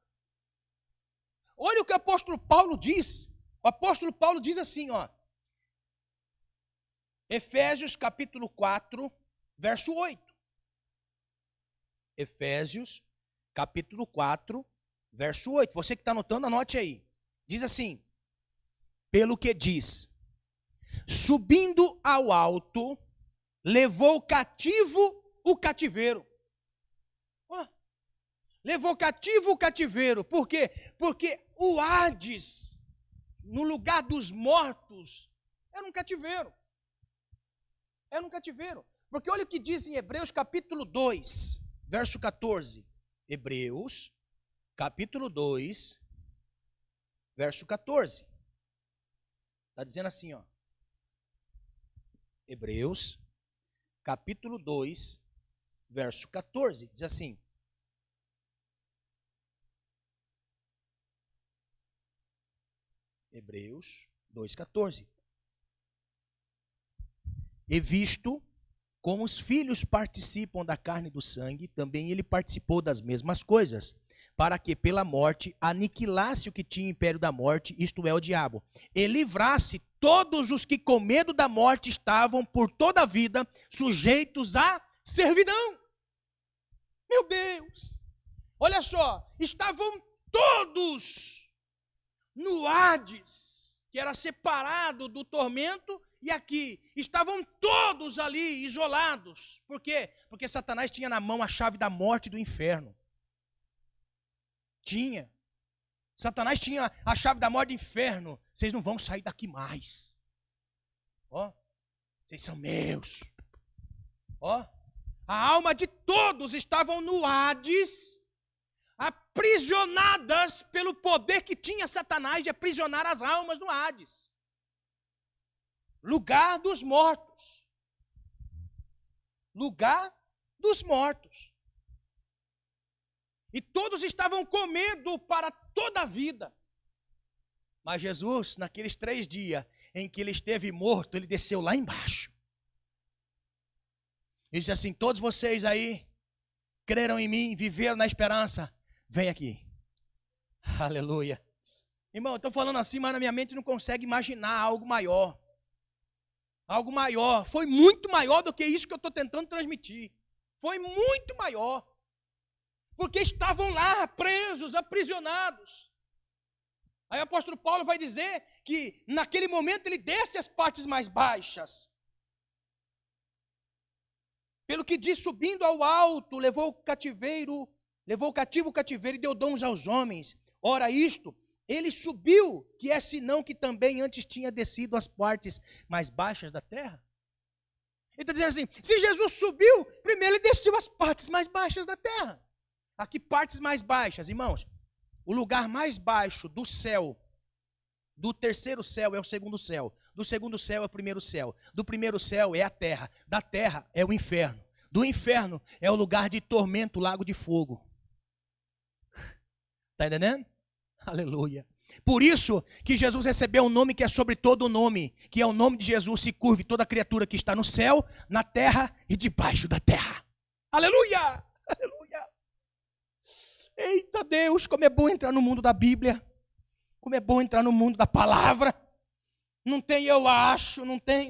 Olha o que o apóstolo Paulo diz. O apóstolo Paulo diz assim, Efésios capítulo 4, verso 8. Efésios capítulo 4, verso 8. Você que está anotando, anote aí. Diz assim: pelo que diz, subindo ao alto, levou cativo o cativeiro. Levou cativo o cativeiro. Por quê? Porque o Hades, no lugar dos mortos, era um cativeiro. Era um cativeiro. Porque olha o que diz em Hebreus capítulo 2, verso 14. Hebreus capítulo 2, verso 14. Está dizendo assim, ó. Hebreus capítulo 2, verso 14. Diz assim: Hebreus 2,14. E visto como os filhos participam da carne e do sangue, também ele participou das mesmas coisas, para que pela morte aniquilasse o que tinha império da morte, isto é, o diabo, e livrasse todos os que com medo da morte estavam por toda a vida sujeitos à servidão. Meu Deus! Olha só, estavam todos no Hades, que era separado do tormento, e aqui estavam todos ali isolados. Por quê? Porque Satanás tinha na mão a chave da morte e do inferno. Tinha. Satanás tinha a chave da morte do inferno. Vocês não vão sair daqui mais. Ó, vocês são meus. Ó, a alma de todos estavam no Hades, aprisionadas pelo poder que tinha Satanás de aprisionar as almas no Hades. Lugar dos mortos. Lugar dos mortos. E todos estavam com medo para toda a vida. Mas Jesus, naqueles 3 dias em que ele esteve morto, ele desceu lá embaixo. Ele disse assim: todos vocês aí creram em mim, viveram na esperança, vem aqui. Aleluia. Irmão, eu estou falando assim, mas na minha mente não consegue imaginar algo maior. Algo maior. Foi muito maior do que isso que eu estou tentando transmitir. Foi muito maior. Porque estavam lá presos, aprisionados. Aí o apóstolo Paulo vai dizer que naquele momento ele desce às partes mais baixas. Pelo que diz, subindo ao alto, levou cativo o cativeiro e deu dons aos homens. Ora isto, ele subiu, que é senão que também antes tinha descido às partes mais baixas da terra. Ele está dizendo assim, se Jesus subiu, primeiro ele desceu às partes mais baixas da terra. Aqui partes mais baixas, irmãos. O lugar mais baixo do céu, do terceiro céu é o segundo céu. Do segundo céu é o primeiro céu. Do primeiro céu é a terra. Da terra é o inferno. Do inferno é o lugar de tormento, lago de fogo. Está entendendo? Aleluia. Por isso que Jesus recebeu um nome que é sobre todo o nome, que é o nome de Jesus, se curve toda criatura que está no céu, na terra e debaixo da terra. Aleluia! Aleluia! Eita Deus, como é bom entrar no mundo da Bíblia. Como é bom entrar no mundo da palavra. Não tem eu acho, não tem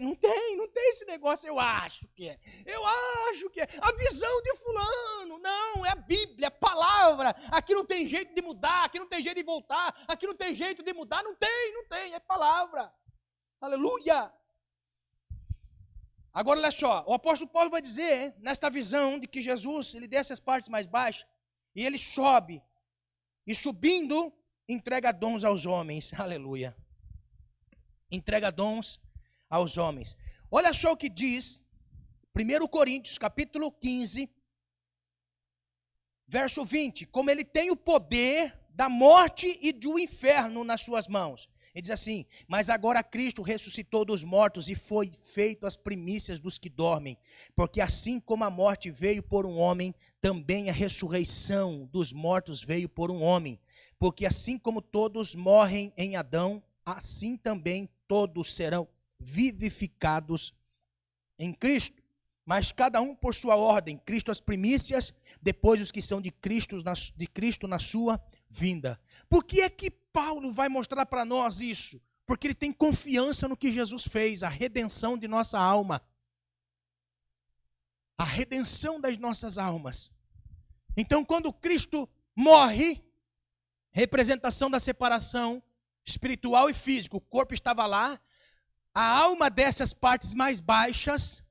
esse negócio eu acho que é. Eu acho que é. A visão de fulano, não, é a Bíblia, é a palavra. Aqui não tem jeito de mudar, aqui não tem jeito de voltar, aqui não tem jeito de mudar, não tem, é palavra. Aleluia. Agora olha só, o apóstolo Paulo vai dizer, nesta visão de que Jesus, ele desce as partes mais baixas, e ele sobe, e subindo, entrega dons aos homens. Aleluia. Entrega dons aos homens. Olha só o que diz 1 Coríntios, capítulo 15, verso 20. Como ele tem o poder da morte e do inferno nas suas mãos. Ele diz assim, mas agora Cristo ressuscitou dos mortos e foi feito as primícias dos que dormem. Porque assim como a morte veio por um homem, também a ressurreição dos mortos veio por um homem. Porque assim como todos morrem em Adão, assim também todos serão vivificados em Cristo. Mas cada um por sua ordem. Cristo as primícias, depois os que são de Cristo na sua vinda. Por que é que Paulo vai mostrar para nós isso? Porque ele tem confiança no que Jesus fez, a redenção de nossa alma. A redenção das nossas almas. Então, quando Cristo morre, representação da separação espiritual e físico. O corpo estava lá, a alma desce às partes mais baixas,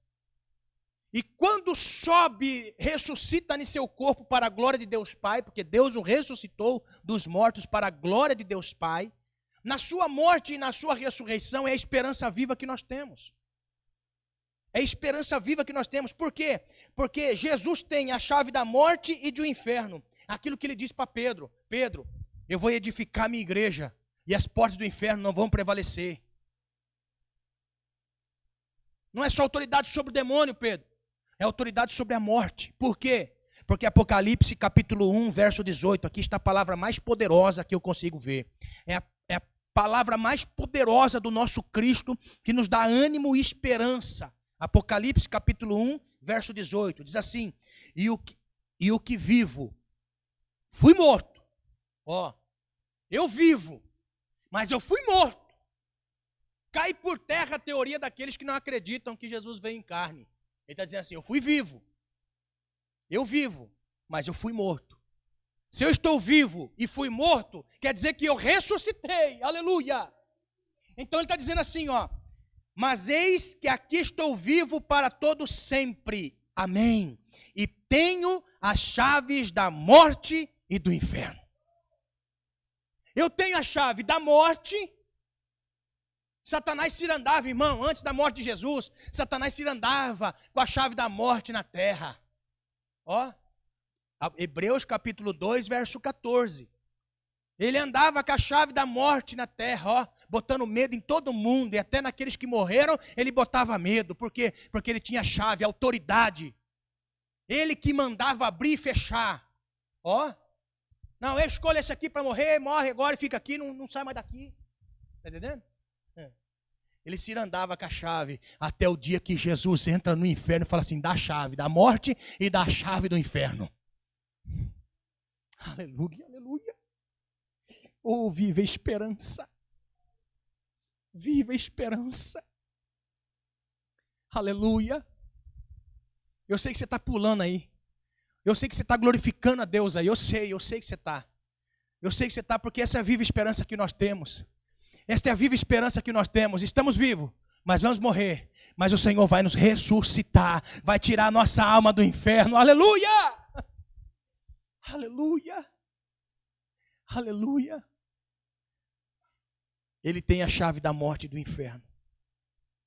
e quando sobe, ressuscita em seu corpo para a glória de Deus Pai, porque Deus o ressuscitou dos mortos para a glória de Deus Pai. Na sua morte e na sua ressurreição é a esperança viva que nós temos. É a esperança viva que nós temos. Por quê? Porque Jesus tem a chave da morte e do inferno. Aquilo que ele disse para Pedro: Pedro, eu vou edificar minha igreja e as portas do inferno não vão prevalecer. Não é só autoridade sobre o demônio, Pedro. É autoridade sobre a morte. Por quê? Porque Apocalipse capítulo 1, verso 18, aqui está a palavra mais poderosa que eu consigo ver. É a palavra mais poderosa do nosso Cristo, que nos dá ânimo e esperança. Apocalipse capítulo 1, verso 18, diz assim: e o que vivo, fui morto. Ó, eu vivo, mas eu fui morto. Cai por terra a teoria daqueles que não acreditam que Jesus veio em carne. Ele está dizendo assim: eu fui vivo, mas eu fui morto. Se eu estou vivo e fui morto, quer dizer que eu ressuscitei, aleluia. Então ele está dizendo assim, ó: mas eis que aqui estou vivo para todo sempre, amém. E tenho as chaves da morte e do inferno. Eu tenho a chave da morte. Satanás cirandava, irmão, antes da morte de Jesus, Satanás cirandava com a chave da morte na terra. Ó, Hebreus capítulo 2, verso 14. Ele andava com a chave da morte na terra, ó, botando medo em todo mundo, e até naqueles que morreram, ele botava medo. Por quê? Porque ele tinha chave, autoridade. Ele que mandava abrir e fechar. Ó, não, eu escolho esse aqui para morrer, morre agora e fica aqui, não sai mais daqui. Está entendendo? Ele se andava com a chave até o dia que Jesus entra no inferno e fala assim: dá a chave da morte e dá a chave do inferno. Aleluia, aleluia. Oh, viva a esperança. Viva a esperança. Aleluia. Eu sei que você está pulando aí. Eu sei que você está glorificando a Deus aí. Eu sei que você está. Eu sei que você está, porque essa é a viva esperança que nós temos. Esta é a viva esperança que nós temos. Estamos vivos, mas vamos morrer. Mas o Senhor vai nos ressuscitar. Vai tirar a nossa alma do inferno. Aleluia! Aleluia! Aleluia! Ele tem a chave da morte e do inferno.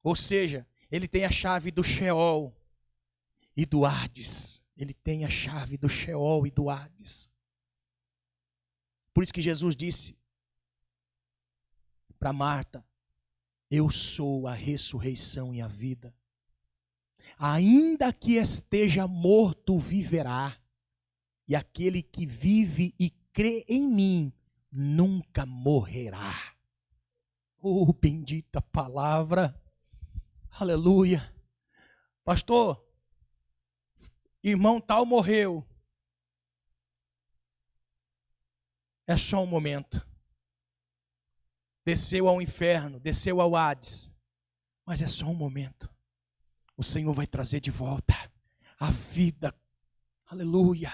Ou seja, ele tem a chave do Sheol e do Hades. Ele tem a chave do Sheol e do Hades. Por isso que Jesus disse para Marta: eu sou a ressurreição e a vida. Ainda que esteja morto, viverá. E aquele que vive e crê em mim, nunca morrerá. Oh, bendita palavra. Aleluia. Pastor, irmão tal morreu. É só um momento. Desceu ao inferno, desceu ao Hades. Mas é só um momento. O Senhor vai trazer de volta a vida. Aleluia.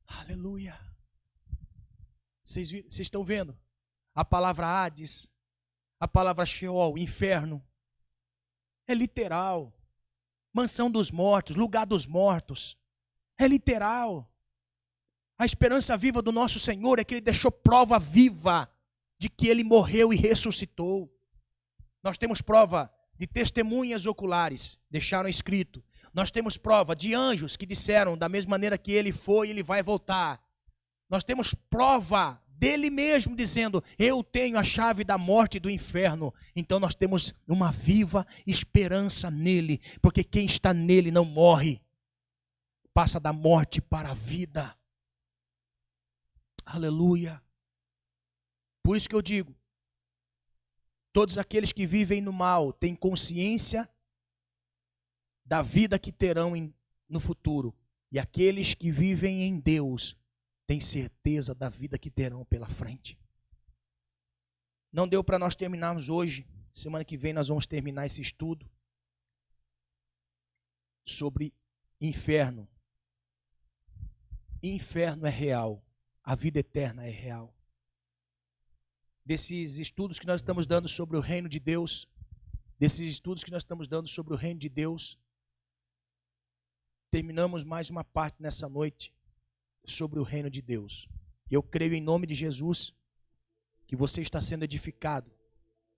Aleluia. Vocês estão vendo? A palavra Hades, a palavra Sheol, inferno, é literal. Mansão dos mortos, lugar dos mortos. É literal. A esperança viva do nosso Senhor é que Ele deixou prova viva de que Ele morreu e ressuscitou. Nós temos prova de testemunhas oculares, deixaram escrito. Nós temos prova de anjos que disseram da mesma maneira que Ele foi, Ele vai voltar. Nós temos prova dele mesmo dizendo: eu tenho a chave da morte e do inferno. Então nós temos uma viva esperança nele, porque quem está nele não morre, passa da morte para a vida. Aleluia. Por isso que eu digo, todos aqueles que vivem no mal têm consciência da vida que terão no futuro, e aqueles que vivem em Deus têm certeza da vida que terão pela frente. Não deu para nós terminarmos hoje. Semana que vem nós vamos terminar esse estudo sobre inferno. inferno é real, a vida eterna é real. Desses estudos que nós estamos dando sobre o reino de Deus, terminamos mais uma parte nessa noite sobre o reino de Deus. Eu creio em nome de Jesus que você está sendo edificado,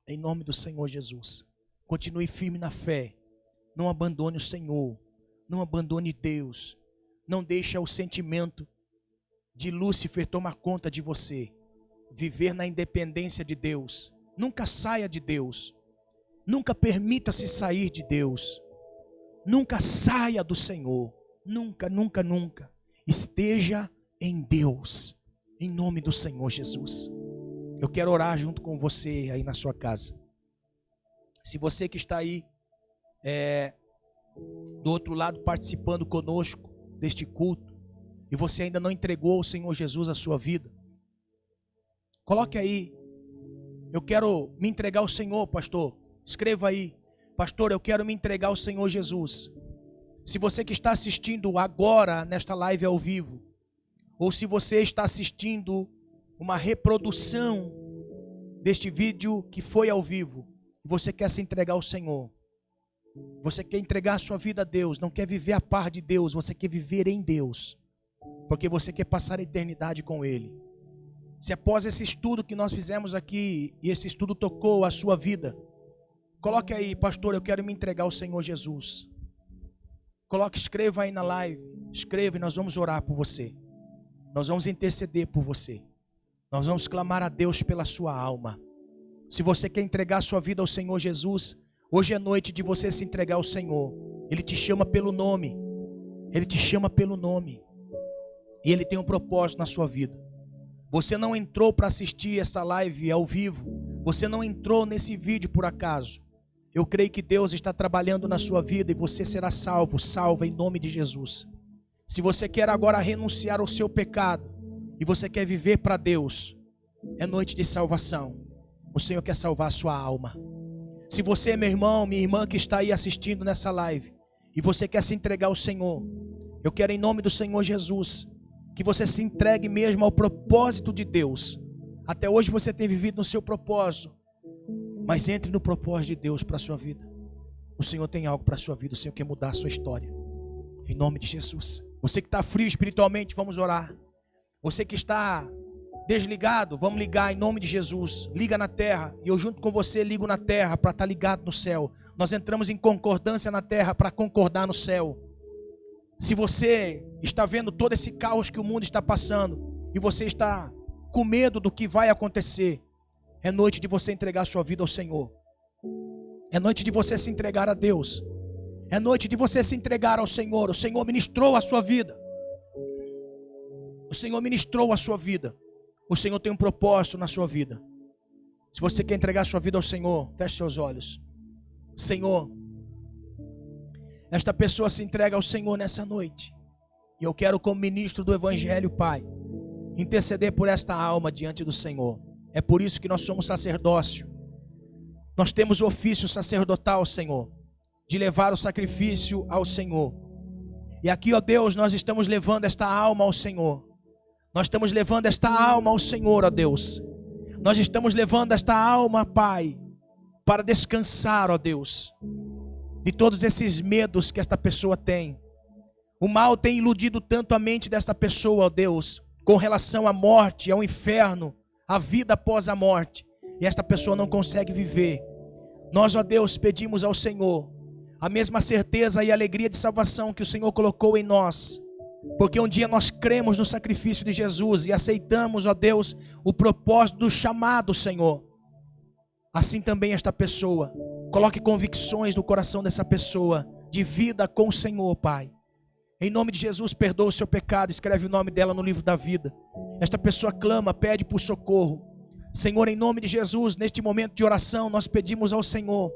em nome do Senhor Jesus. Continue firme na fé, não abandone o Senhor, não abandone Deus, não deixe o sentimento de Lúcifer tomar conta de você. Viver na independência de Deus, nunca saia de Deus, nunca permita-se sair de Deus, nunca saia do Senhor, nunca, nunca, nunca. Esteja em Deus, em nome do Senhor Jesus. Eu quero orar junto com você aí na sua casa. Se você que está aí do outro lado participando conosco deste culto e você ainda não entregou ao Senhor Jesus a sua vida, coloque aí: eu quero me entregar ao Senhor, pastor. Escreva aí: pastor, eu quero me entregar ao Senhor Jesus. Se você que está assistindo agora nesta live ao vivo, ou se você está assistindo uma reprodução deste vídeo que foi ao vivo, você quer se entregar ao Senhor, você quer entregar a sua vida a Deus, não quer viver a par de Deus, você quer viver em Deus, porque você quer passar a eternidade com Ele. Se após esse estudo que nós fizemos aqui, e esse estudo tocou a sua vida, coloque aí: pastor, eu quero me entregar ao Senhor Jesus. Coloque, escreva aí na live, escreva e nós vamos orar por você. Nós vamos interceder por você. Nós vamos clamar a Deus pela sua alma. Se você quer entregar a sua vida ao Senhor Jesus, hoje é noite de você se entregar ao Senhor. Ele te chama pelo nome. Ele te chama pelo nome. E Ele tem um propósito na sua vida. Você não entrou para assistir essa live ao vivo. Você não entrou nesse vídeo por acaso. Eu creio que Deus está trabalhando na sua vida e você será salvo, salva em nome de Jesus. Se você quer agora renunciar ao seu pecado e você quer viver para Deus, é noite de salvação. O Senhor quer salvar a sua alma. Se você, meu irmão, minha irmã que está aí assistindo nessa live, e você quer se entregar ao Senhor, eu quero em nome do Senhor Jesus, que você se entregue mesmo ao propósito de Deus. Até hoje você tem vivido no seu propósito, mas entre no propósito de Deus para a sua vida. O Senhor tem algo para a sua vida, o Senhor quer mudar a sua história. Em nome de Jesus. Você que está frio espiritualmente, vamos orar. Você que está desligado, vamos ligar em nome de Jesus. Liga na terra, e eu junto com você ligo na terra para estar ligado no céu. Nós entramos em concordância na terra para concordar no céu. Se você está vendo todo esse caos que o mundo está passando, e você está com medo do que vai acontecer, é noite de você entregar a sua vida ao Senhor. É noite de você se entregar a Deus. É noite de você se entregar ao Senhor. O Senhor ministrou a sua vida. O Senhor ministrou a sua vida. O Senhor tem um propósito na sua vida. Se você quer entregar a sua vida ao Senhor, feche seus olhos. Senhor, esta pessoa se entrega ao Senhor nessa noite. E eu quero, como ministro do Evangelho, Pai, interceder por esta alma diante do Senhor. É por isso que nós somos sacerdócio. Nós temos o ofício sacerdotal, Senhor, de levar o sacrifício ao Senhor. E aqui, ó Deus, nós estamos levando esta alma ao Senhor. Nós estamos levando esta alma ao Senhor, ó Deus. Nós estamos levando esta alma, Pai, para descansar, ó Deus, de todos esses medos que esta pessoa tem. O mal tem iludido tanto a mente desta pessoa, ó Deus, com relação à morte, ao inferno, à vida após a morte. E esta pessoa não consegue viver. Nós, ó Deus, pedimos ao Senhor a mesma certeza e alegria de salvação que o Senhor colocou em nós. Porque um dia nós cremos no sacrifício de Jesus e aceitamos, ó Deus, o propósito do chamado, Senhor. Assim também esta pessoa, coloque convicções no coração dessa pessoa, de vida com o Senhor, Pai. Em nome de Jesus, perdoa o seu pecado, escreve o nome dela no livro da vida. Esta pessoa clama, pede por socorro. Senhor, em nome de Jesus, neste momento de oração, nós pedimos ao Senhor.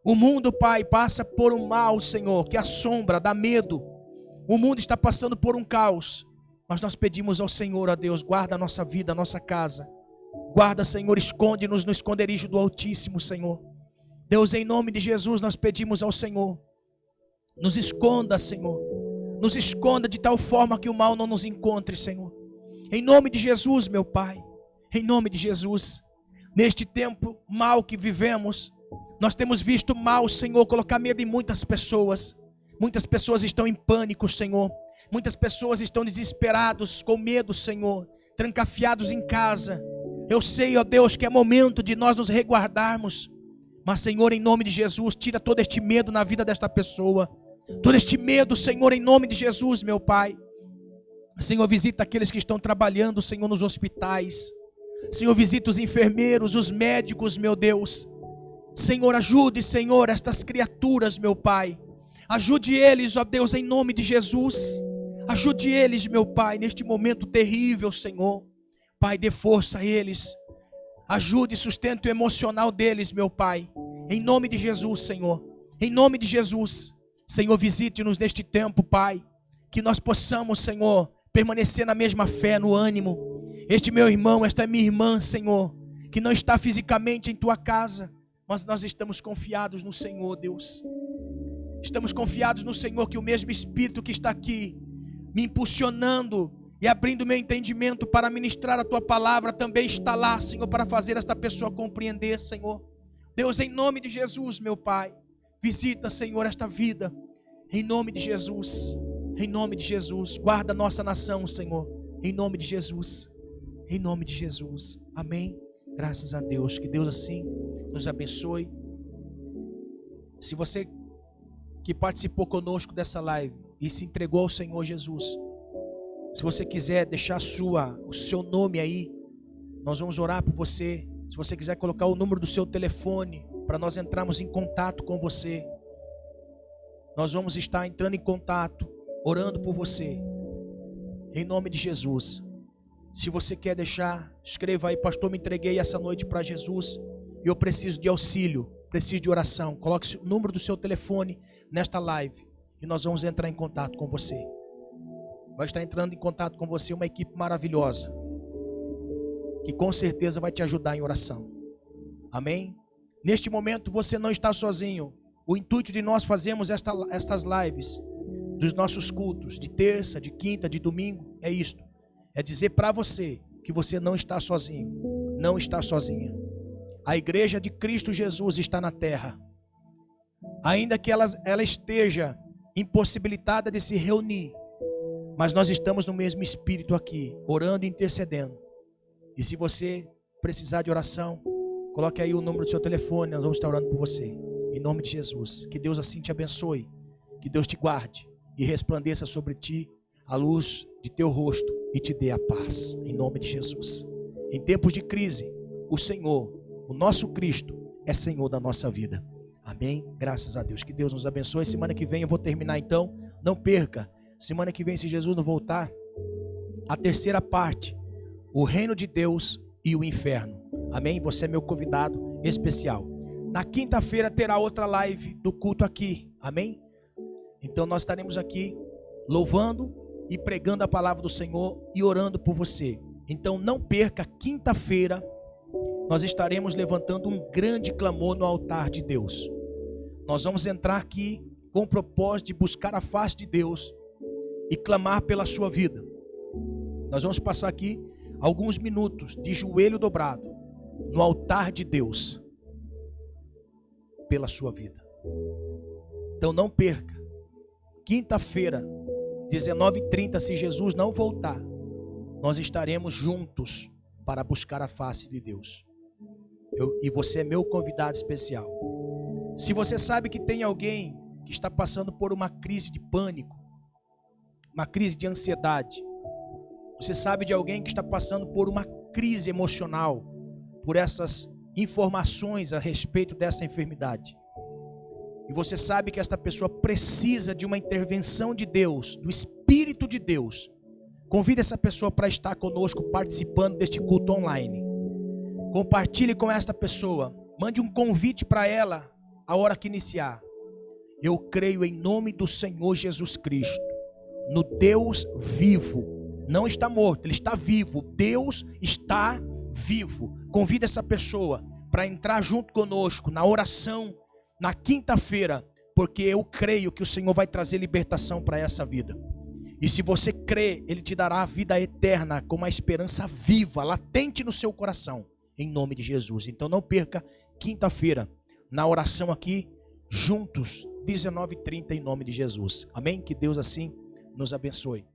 O mundo, Pai, passa por um mal, Senhor, que assombra, dá medo. O mundo está passando por um caos. Mas nós pedimos ao Senhor, ó Deus, guarda a nossa vida, a nossa casa. Guarda, Senhor, esconde-nos no esconderijo do Altíssimo, Senhor. Deus, em nome de Jesus, nós pedimos ao Senhor. Nos esconda, Senhor. nos esconda de tal forma que o mal não nos encontre, Senhor. Em nome de Jesus, meu Pai, em nome de Jesus, neste tempo mal que vivemos, nós temos visto mal, Senhor, colocar medo em muitas pessoas. Muitas pessoas estão em pânico, Senhor. Muitas pessoas estão desesperados, com medo, Senhor, trancafiados em casa. Eu sei, ó Deus, que é momento de nós nos reguardarmos. Mas, Senhor, em nome de Jesus, tira todo este medo na vida desta pessoa. Todo este medo, Senhor, em nome de Jesus, meu Pai. Senhor, visita aqueles que estão trabalhando, Senhor, nos hospitais. Senhor, visita os enfermeiros, os médicos, meu Deus. Senhor, ajude, Senhor, estas criaturas, meu Pai. Ajude eles, ó Deus, em nome de Jesus. Ajude eles, meu Pai, neste momento terrível, Senhor. Pai, dê força a eles. Ajude e sustento emocional deles, meu Pai. Em nome de Jesus, Senhor. Em nome de Jesus. Senhor, visite-nos neste tempo, Pai. Que nós possamos, Senhor, permanecer na mesma fé, no ânimo. Este meu irmão, esta minha irmã, Senhor, que não está fisicamente em tua casa, mas nós estamos confiados no Senhor, Deus. Estamos confiados no Senhor, que o mesmo Espírito que está aqui, me impulsionando e abrindo meu entendimento para ministrar a tua palavra, também está lá, Senhor, para fazer esta pessoa compreender, Senhor. Deus, em nome de Jesus, meu Pai, visita, Senhor, esta vida, em nome de Jesus. Em nome de Jesus, guarda a nossa nação, Senhor. Em nome de Jesus. Em nome de Jesus. Amém. Graças a Deus. Que Deus assim nos abençoe. Se você que participou conosco dessa live e se entregou ao Senhor Jesus, se você quiser deixar o seu nome aí, nós vamos orar por você. Se você quiser colocar o número do seu telefone para nós entrarmos em contato com você, nós vamos estar entrando em contato, orando por você, em nome de Jesus. Se você quer deixar, escreva aí: pastor, me entreguei essa noite para Jesus e eu preciso de auxílio, preciso de oração. Coloque o número do seu telefone nesta live e nós vamos entrar em contato com você. Vai estar entrando em contato com você uma equipe maravilhosa, que com certeza vai te ajudar em oração. Amém? Neste momento você não está sozinho. O intuito de nós fazermos estas lives dos nossos cultos, de terça, de quinta, de domingo, é isto: é dizer para você que você não está sozinho, não está sozinha. A igreja de Cristo Jesus está na terra, ainda que ela esteja impossibilitada de se reunir, mas nós estamos no mesmo espírito aqui, orando e intercedendo. E se você precisar de oração, coloque aí o número do seu telefone, nós vamos estar orando por você, em nome de Jesus. Que Deus assim te abençoe, que Deus te guarde e resplandeça sobre ti a luz de teu rosto e te dê a paz, em nome de Jesus. Em tempos de crise, o Senhor, o nosso Cristo, é Senhor da nossa vida. Amém? Graças a Deus. Que Deus nos abençoe. Semana que vem eu vou terminar, então, não perca. Semana que vem, se Jesus não voltar, a terceira parte: o reino de Deus e o inferno. Amém? Você é meu convidado especial. Na quinta-feira terá outra live do culto aqui. Amém? Então nós estaremos aqui louvando e pregando a palavra do Senhor e orando por você. Então não perca, quinta-feira nós estaremos levantando um grande clamor no altar de Deus. Nós vamos entrar aqui com o propósito de buscar a face de Deus e clamar pela sua vida. Nós vamos passar aqui alguns minutos de joelho dobrado no altar de Deus pela sua vida. Então não perca. Quinta-feira, 19h30, se Jesus não voltar, nós estaremos juntos para buscar a face de Deus. E você é meu convidado especial. Se você sabe que tem alguém que está passando por uma crise de pânico, uma crise de ansiedade, você sabe de alguém que está passando por uma crise emocional, por essas informações a respeito dessa enfermidade, e você sabe que esta pessoa precisa de uma intervenção de Deus, do Espírito de Deus, convide essa pessoa para estar conosco participando deste culto online. Compartilhe com esta pessoa, mande um convite para ela a hora que iniciar. Eu creio em nome do Senhor Jesus Cristo, no Deus vivo. Não está morto, ele está vivo. Deus está vivo. Convide essa pessoa para entrar junto conosco na oração na quinta-feira, porque eu creio que o Senhor vai trazer libertação para essa vida. E se você crê, Ele te dará a vida eterna com uma esperança viva, latente no seu coração, em nome de Jesus. Então não perca, quinta-feira, na oração aqui, juntos, 19h30, em nome de Jesus. Amém? Que Deus assim nos abençoe.